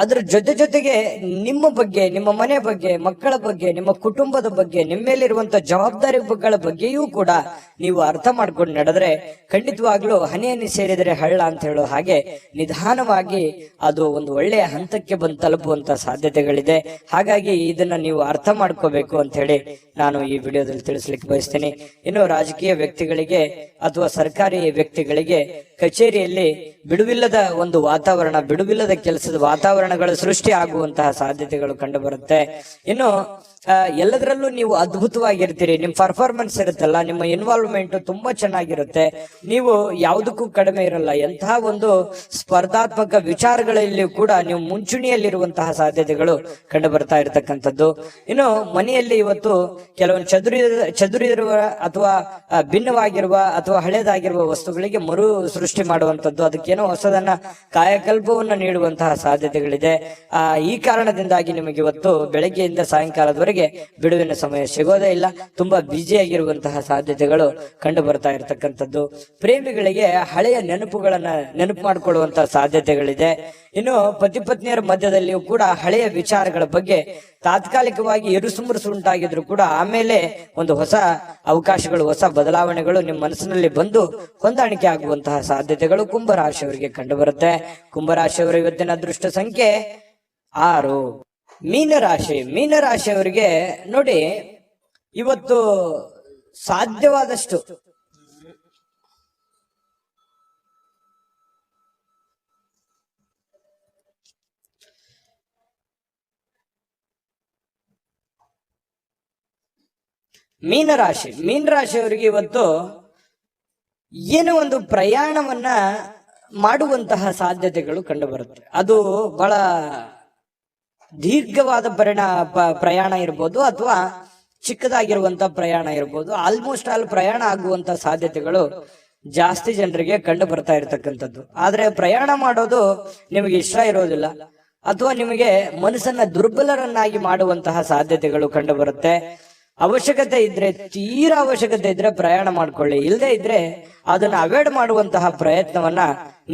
ಅದ್ರ ಜೊತೆಗೆ ನಿಮ್ಮ ಬಗ್ಗೆ, ನಿಮ್ಮ ಮನೆ ಬಗ್ಗೆ, ಮಕ್ಕಳ ಬಗ್ಗೆ, ನಿಮ್ಮ ಕುಟುಂಬದ ಬಗ್ಗೆ, ನಿಮ್ಮ ಮೇಲಿರುವಂತ ಜವಾಬ್ದಾರಿಗಳ ಬಗ್ಗೆಯೂ ಕೂಡ ನೀವು ಅರ್ಥ ಮಾಡ್ಕೊಂಡು ನಡೆದ್ರೆ ಖಂಡಿತವಾಗ್ಲೂ ಹನಿ ಸೇರಿದರೆ ಹಳ್ಳ ಅಂತ ಹೇಳೋ ಹಾಗೆ ನಿಧಾನವಾಗಿ ಅದು ಒಂದು ಒಳ್ಳೆಯ ಹಂತಕ್ಕೆ ಬಂದು ತಲುಪುವಂತ ಸಾಧ್ಯತೆಗಳಿದೆ. ಹಾಗಾಗಿ ಇದನ್ನ ನೀವು ಅರ್ಥ ಮಾಡ್ಕೋಬೇಕು ಅಂತ ಹೇಳಿ ನಾನು ಈ ವಿಡಿಯೋದಲ್ಲಿ ತಿಳಿಸ್ಲಿಕ್ಕೆ ಬಯಸ್ತೇನೆ. ಇನ್ನು ರಾಜಕೀಯ ವ್ಯಕ್ತಿಗಳಿಗೆ ಅಥವಾ ಸರ್ಕಾರಿ ವ್ಯಕ್ತಿಗಳಿಗೆ ಕಚೇರಿಯಲ್ಲಿ ಬಿಡುವಿಲ್ಲದ ಒಂದು ವಾತಾವರಣ, ಬಿಡುವಿಲ್ಲದ ಕೆಲಸದ ವಾತಾವರಣಗಳು ಸೃಷ್ಟಿ ಆಗುವಂತಹ ಸಾಧ್ಯತೆಗಳು ಕಂಡು ಬರುತ್ತೆ. ಇನ್ನು ಎಲ್ಲದರಲ್ಲೂ ನೀವು ಅದ್ಭುತವಾಗಿರ್ತೀರಿ. ನಿಮ್ ಪರ್ಫಾರ್ಮೆನ್ಸ್ ಇರುತ್ತಲ್ಲ, ನಿಮ್ಮ ಇನ್ವಾಲ್ವ್ಮೆಂಟ್ ತುಂಬಾ ಚೆನ್ನಾಗಿರುತ್ತೆ. ನೀವು ಯಾವುದಕ್ಕೂ ಕಡಿಮೆ ಇರಲ್ಲ. ಎಂತಹ ಒಂದು ಸ್ಪರ್ಧಾತ್ಮಕ ವಿಚಾರಗಳಲ್ಲಿ ಕೂಡ ನೀವು ಮುಂಚೂಣಿಯಲ್ಲಿರುವಂತಹ ಸಾಧ್ಯತೆಗಳು ಕಂಡು ಬರ್ತಾ ಇರತಕ್ಕಂಥದ್ದು. ಇನ್ನು ಮನೆಯಲ್ಲಿ ಇವತ್ತು ಕೆಲವೊಂದು ಚದುರಿರುವ ಅಥವಾ ಭಿನ್ನವಾಗಿರುವ ಅಥವಾ ಹಳೇದಾಗಿರುವ ವಸ್ತುಗಳಿಗೆ ಮರು ಸೃಷ್ಟಿ ಮಾಡುವಂತದ್ದು, ಅದಕ್ಕೇನೋ ಹೊಸದನ್ನ ಕಾಯಕಲ್ಪವನ್ನ ನೀಡುವಂತಹ ಸಾಧ್ಯತೆಗಳಿದೆ. ಈ ಕಾರಣದಿಂದಾಗಿ ನಿಮಗೆ ಇವತ್ತು ಬೆಳಗ್ಗೆಯಿಂದ ಸಾಯಂಕಾಲದವರೆಗೆ ಬಿಡುವಿನ ಸಮಯ ಸಿಗೋದೇ ಇಲ್ಲ. ತುಂಬಾ ಬ್ಯುಸಿಯಾಗಿರುವಂತಹ ಸಾಧ್ಯತೆಗಳು ಕಂಡು ಬರ್ತಾ ಇರತಕ್ಕಂಥದ್ದು. ಪ್ರೇಮಿಗಳಿಗೆ ಹಳೆಯ ನೆನಪುಗಳನ್ನ ನೆನಪು ಮಾಡಿಕೊಳ್ಳುವಂತಹ ಸಾಧ್ಯತೆಗಳಿದೆ. ಇನ್ನು ಪತಿ ಪತ್ನಿಯರ ಮಧ್ಯದಲ್ಲಿಯೂ ಕೂಡ ಹಳೆಯ ವಿಚಾರಗಳ ಬಗ್ಗೆ ತಾತ್ಕಾಲಿಕವಾಗಿ ಇರುಸುಮುರುಸು ಉಂಟಾಗಿದ್ರು ಕೂಡ ಆಮೇಲೆ ಒಂದು ಹೊಸ ಅವಕಾಶಗಳು, ಹೊಸ ಬದಲಾವಣೆಗಳು ನಿಮ್ಮ ಮನಸ್ಸಿನಲ್ಲಿ ಬಂದು ಹೊಂದಾಣಿಕೆ ಆಗುವಂತಹ ಸಾಧ್ಯತೆಗಳು ಕುಂಭರಾಶಿಯವರಿಗೆ ಕಂಡು ಬರುತ್ತೆ. ಕುಂಭರಾಶಿಯವರ ಇವತ್ತಿನ ಅದೃಷ್ಟ ಸಂಖ್ಯೆ 6. ಮೀನರಾಶಿಯವರಿಗೆ ನೋಡಿ, ಇವತ್ತು ಸಾಧ್ಯವಾದಷ್ಟು ಮೀನರಾಶಿಯವರಿಗೆ ಇವತ್ತು ಏನೋ ಒಂದು ಪ್ರಯಾಣವನ್ನ ಮಾಡುವಂತಹ ಸಾಧ್ಯತೆಗಳು ಕಂಡು ಬರುತ್ತೆ. ಅದು ಬಹಳ ದೀರ್ಘವಾದ ಪ್ರಯಾಣ ಇರ್ಬೋದು ಅಥವಾ ಚಿಕ್ಕದಾಗಿರುವಂತ ಪ್ರಯಾಣ ಇರ್ಬೋದು. ಆಲ್ಮೋಸ್ಟ್ ಆಲ್ ಪ್ರಯಾಣ ಆಗುವಂತ ಸಾಧ್ಯತೆಗಳು ಜಾಸ್ತಿ ಜನರಿಗೆ ಕಂಡು ಬರ್ತಾ ಇರತಕ್ಕಂಥದ್ದು. ಆದ್ರೆ ಪ್ರಯಾಣ ಮಾಡೋದು ನಿಮಗೆ ಇಷ್ಟ ಇರೋದಿಲ್ಲ ಅಥವಾ ನಿಮಗೆ ಮನಸ್ಸನ್ನ ದುರ್ಬಲರನ್ನಾಗಿ ಮಾಡುವಂತಹ ಸಾಧ್ಯತೆಗಳು ಕಂಡು ಬರುತ್ತೆ. ಅವಶ್ಯಕತೆ ಇದ್ರೆ, ತೀರಾ ಅವಶ್ಯಕತೆ ಇದ್ರೆ ಪ್ರಯಾಣ ಮಾಡ್ಕೊಳ್ಳಿ. ಇಲ್ಲದೆ ಇದ್ರೆ ಅದನ್ನ ಅವಾಯ್ಡ್ ಮಾಡುವಂತಹ ಪ್ರಯತ್ನವನ್ನ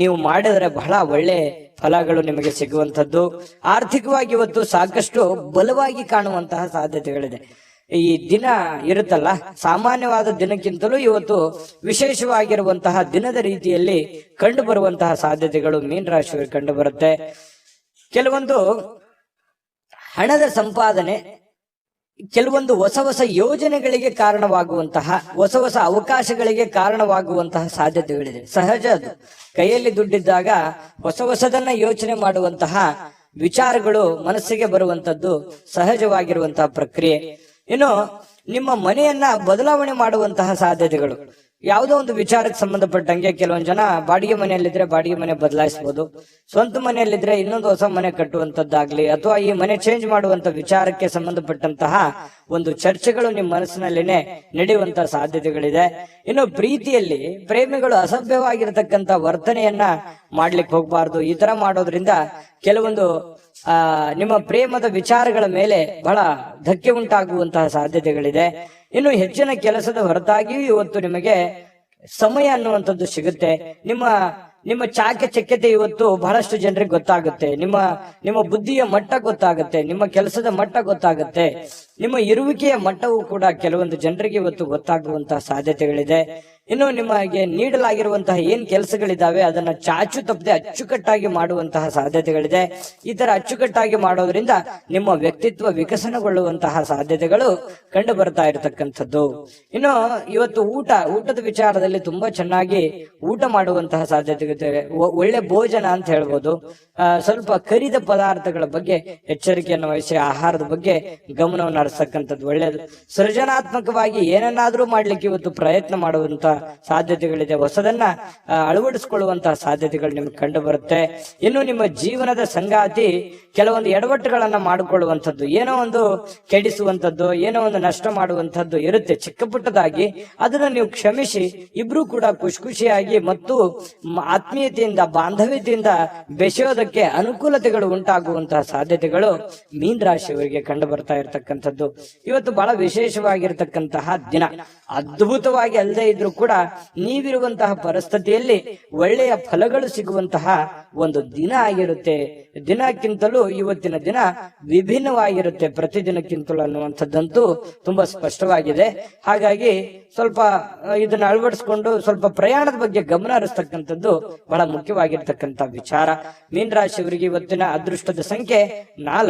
ನೀವು ಮಾಡಿದ್ರೆ ಬಹಳ ಒಳ್ಳೆ ಫಲಗಳು ನಿಮಗೆ ಸಿಗುವಂತದ್ದು. ಆರ್ಥಿಕವಾಗಿ ಇವತ್ತು ಸಾಕಷ್ಟು ಬಲವಾಗಿ ಕಾಣುವಂತಹ ಸಾಧ್ಯತೆಗಳಿದೆ. ಈ ದಿನ ಇರುತ್ತಲ್ಲ, ಸಾಮಾನ್ಯವಾದ ದಿನಕ್ಕಿಂತಲೂ ಇವತ್ತು ವಿಶೇಷವಾಗಿರುವಂತಹ ದಿನದ ರೀತಿಯಲ್ಲಿ ಕಂಡು ಬರುವಂತಹ ಸಾಧ್ಯತೆಗಳು ಮೀನರಾಶಿಯವರಿಗೆ ಕಂಡು ಬರುತ್ತೆ. ಕೆಲವೊಂದು ಹಣದ ಸಂಪಾದನೆ, ಕೆಲವೊಂದು ಹೊಸ ಯೋಜನೆಗಳಿಗೆ ಕಾರಣವಾಗುವಂತಹ, ಹೊಸ ಅವಕಾಶಗಳಿಗೆ ಕಾರಣವಾಗುವಂತಹ ಸಾಧ್ಯತೆಗಳಿದೆ. ಸಹಜ ಅದು. ಕೈಯಲ್ಲಿ ದುಡ್ಡಿದ್ದಾಗ ಹೊಸದನ್ನ ಯೋಚನೆ ಮಾಡುವಂತಹ ವಿಚಾರಗಳು ಮನಸ್ಸಿಗೆ ಬರುವಂತದ್ದು ಸಹಜವಾಗಿರುವಂತಹ ಪ್ರಕ್ರಿಯೆ. ಇನ್ನು ನಿಮ್ಮ ಮನೆಯನ್ನ ಬದಲಾವಣೆ ಮಾಡುವಂತಹ ಸಾಧ್ಯತೆಗಳು, ಯಾವುದೋ ಒಂದು ವಿಚಾರಕ್ಕೆ ಸಂಬಂಧಪಟ್ಟಂಗೆ ಕೆಲವೊಂದು ಜನ ಬಾಡಿಗೆ ಮನೆಯಲ್ಲಿದ್ರೆ ಬಾಡಿಗೆ ಮನೆ ಬದಲಾಯಿಸಬಹುದು, ಸ್ವಂತ ಮನೆಯಲ್ಲಿದ್ರೆ ಇನ್ನೊಂದು ಹೊಸ ಮನೆ ಕಟ್ಟುವಂತದ್ದಾಗ್ಲಿ ಅಥವಾ ಈ ಮನೆ ಚೇಂಜ್ ಮಾಡುವಂತ ವಿಚಾರಕ್ಕೆ ಸಂಬಂಧಪಟ್ಟಂತಹ ಒಂದು ಚರ್ಚೆಗಳು ನಿಮ್ಮ ಮನಸ್ಸಿನಲ್ಲಿನೇ ನಡೆಯುವಂತಹ ಸಾಧ್ಯತೆಗಳಿದೆ. ಇನ್ನು ಪ್ರೀತಿಯಲ್ಲಿ ಪ್ರೇಮಿಗಳು ಅಸಭ್ಯವಾಗಿರತಕ್ಕಂತ ವರ್ತನೆಯನ್ನ ಮಾಡ್ಲಿಕ್ಕೆ ಹೋಗ್ಬಾರ್ದು. ಈ ತರ ಮಾಡೋದ್ರಿಂದ ಕೆಲವೊಂದು ನಿಮ್ಮ ಪ್ರೇಮದ ವಿಚಾರಗಳ ಮೇಲೆ ಬಹಳ ಧಕ್ಕೆ ಉಂಟಾಗುವಂತಹ ಸಾಧ್ಯತೆಗಳಿದೆ. ಇನ್ನು ಹೆಚ್ಚಿನ ಕೆಲಸದ ಹೊರತಾಗಿಯೂ ಇವತ್ತು ನಿಮಗೆ ಸಮಯ ಅನ್ನುವಂಥದ್ದು ಸಿಗುತ್ತೆ. ನಿಮ್ಮ ಚಾಕಚಕ್ಯತೆ ಇವತ್ತು ಬಹಳಷ್ಟು ಜನರಿಗೆ ಗೊತ್ತಾಗುತ್ತೆ. ನಿಮ್ಮ ಬುದ್ಧಿಯ ಮಟ್ಟ ಗೊತ್ತಾಗುತ್ತೆ, ನಿಮ್ಮ ಕೆಲಸದ ಮಟ್ಟ ಗೊತ್ತಾಗುತ್ತೆ, ನಿಮ್ಮ ಇರುವಿಕೆಯ ಮಟ್ಟವೂ ಕೂಡ ಕೆಲವೊಂದು ಜನರಿಗೆ ಇವತ್ತು ಗೊತ್ತಾಗುವಂತಹ ಸಾಧ್ಯತೆಗಳಿದೆ. ಇನ್ನು ನಿಮಗೆ ನೀಡಲಾಗಿರುವಂತಹ ಏನ್ ಕೆಲಸಗಳಿದಾವೆ ಅದನ್ನ ಚಾಚು ತಪ್ಪದೆ ಅಚ್ಚುಕಟ್ಟಾಗಿ ಮಾಡುವಂತಹ ಸಾಧ್ಯತೆಗಳಿದೆ. ಈ ತರ ಅಚ್ಚುಕಟ್ಟಾಗಿ ಮಾಡೋದ್ರಿಂದ ನಿಮ್ಮ ವ್ಯಕ್ತಿತ್ವ ವಿಕಸನಗೊಳ್ಳುವಂತಹ ಸಾಧ್ಯತೆಗಳು ಕಂಡು ಬರ್ತಾ ಇರತಕ್ಕಂಥದ್ದು. ಇನ್ನು ಇವತ್ತು ಊಟದ ವಿಚಾರದಲ್ಲಿ ತುಂಬಾ ಚೆನ್ನಾಗಿ ಊಟ ಮಾಡುವಂತಹ ಸಾಧ್ಯತೆ, ಒಳ್ಳೆ ಭೋಜನ ಅಂತ ಹೇಳ್ಬೋದು. ಸ್ವಲ್ಪ ಕರಿದ ಪದಾರ್ಥಗಳ ಬಗ್ಗೆ ಎಚ್ಚರಿಕೆಯನ್ನು ವಹಿಸಿ ಆಹಾರದ ಬಗ್ಗೆ ಗಮನವನ್ನು ಹರಿಸತಕ್ಕಂಥದ್ದು ಒಳ್ಳೆಯದು. ಸೃಜನಾತ್ಮಕವಾಗಿ ಏನನ್ನಾದ್ರೂ ಮಾಡ್ಲಿಕ್ಕೆ ಇವತ್ತು ಪ್ರಯತ್ನ ಮಾಡುವಂತ ಸಾಧ್ಯತೆಗಳಿದೆ. ಹೊಸದನ್ನ ಅಳವಡಿಸಿಕೊಳ್ಳುವಂತಹ ಸಾಧ್ಯತೆಗಳು ನಿಮ್ಗೆ ಕಂಡು ಬರುತ್ತೆ. ಇನ್ನು ನಿಮ್ಮ ಜೀವನದ ಸಂಗಾತಿ ಕೆಲವೊಂದು ಎಡವಟ್ಟುಗಳನ್ನ ಮಾಡಿಕೊಳ್ಳುವಂಥದ್ದು, ಏನೋ ಒಂದು ಕೆಡಿಸುವಂಥದ್ದು, ಏನೋ ಒಂದು ನಷ್ಟ ಮಾಡುವಂಥದ್ದು ಇರುತ್ತೆ ಚಿಕ್ಕ ಪುಟ್ಟದಾಗಿ. ಅದನ್ನ ನೀವು ಕ್ಷಮಿಸಿ ಇಬ್ರು ಕೂಡ ಖುಷಿಯಾಗಿ ಮತ್ತು ಆತ್ಮೀಯತೆಯಿಂದ ಬಾಂಧವ್ಯತೆಯಿಂದ ಬೆಸೆಯೋದಕ್ಕೆ ಅನುಕೂಲತೆಗಳು ಉಂಟಾಗುವಂತಹ ಸಾಧ್ಯತೆಗಳು ಮೀನರಾಶಿಯವರಿಗೆ ಕಂಡು ಬರ್ತಾ ಇರತಕ್ಕಂಥದ್ದು. ಇವತ್ತು ಬಹಳ ವಿಶೇಷವಾಗಿರ್ತಕ್ಕಂತಹ ದಿನ. ಅದ್ಭುತವಾಗಿ ಅಲ್ಲದೆ ಇದ್ರೂ ಕೂಡ ನೀವಿರುವಂತಹ ಪರಿಸ್ಥಿತಿಯಲ್ಲಿ ಒಳ್ಳೆಯ ಫಲಗಳು ಸಿಗುವಂತಹ ಒಂದು ದಿನ ಆಗಿರುತ್ತೆ. ದಿನಕ್ಕಿಂತಲೂ ಇವತ್ತಿನ ದಿನ ವಿಭಿನ್ನವಾಗಿರುತ್ತೆ ಪ್ರತಿದಿನಕ್ಕಿಂತಲೂ ಅನ್ನುವಂಥದ್ದಂತೂ ತುಂಬಾ ಸ್ಪಷ್ಟವಾಗಿದೆ. ಹಾಗಾಗಿ ಸ್ವಲ್ಪ ಇದನ್ನ ಅಳವಡಿಸ್ಕೊಂಡು ಸ್ವಲ್ಪ ಪ್ರಯಾಣದ ಬಗ್ಗೆ ಗಮನ ಹರಿಸ್ತಕ್ಕಂಥದ್ದು ಬಹಳ ಮುಖ್ಯವಾಗಿರ್ತಕ್ಕಂಥ ವಿಚಾರ. ಮೀನರಾಶಿಯವರಿಗೆ ಇವತ್ತಿನ ಅದೃಷ್ಟದ ಸಂಖ್ಯೆ 4.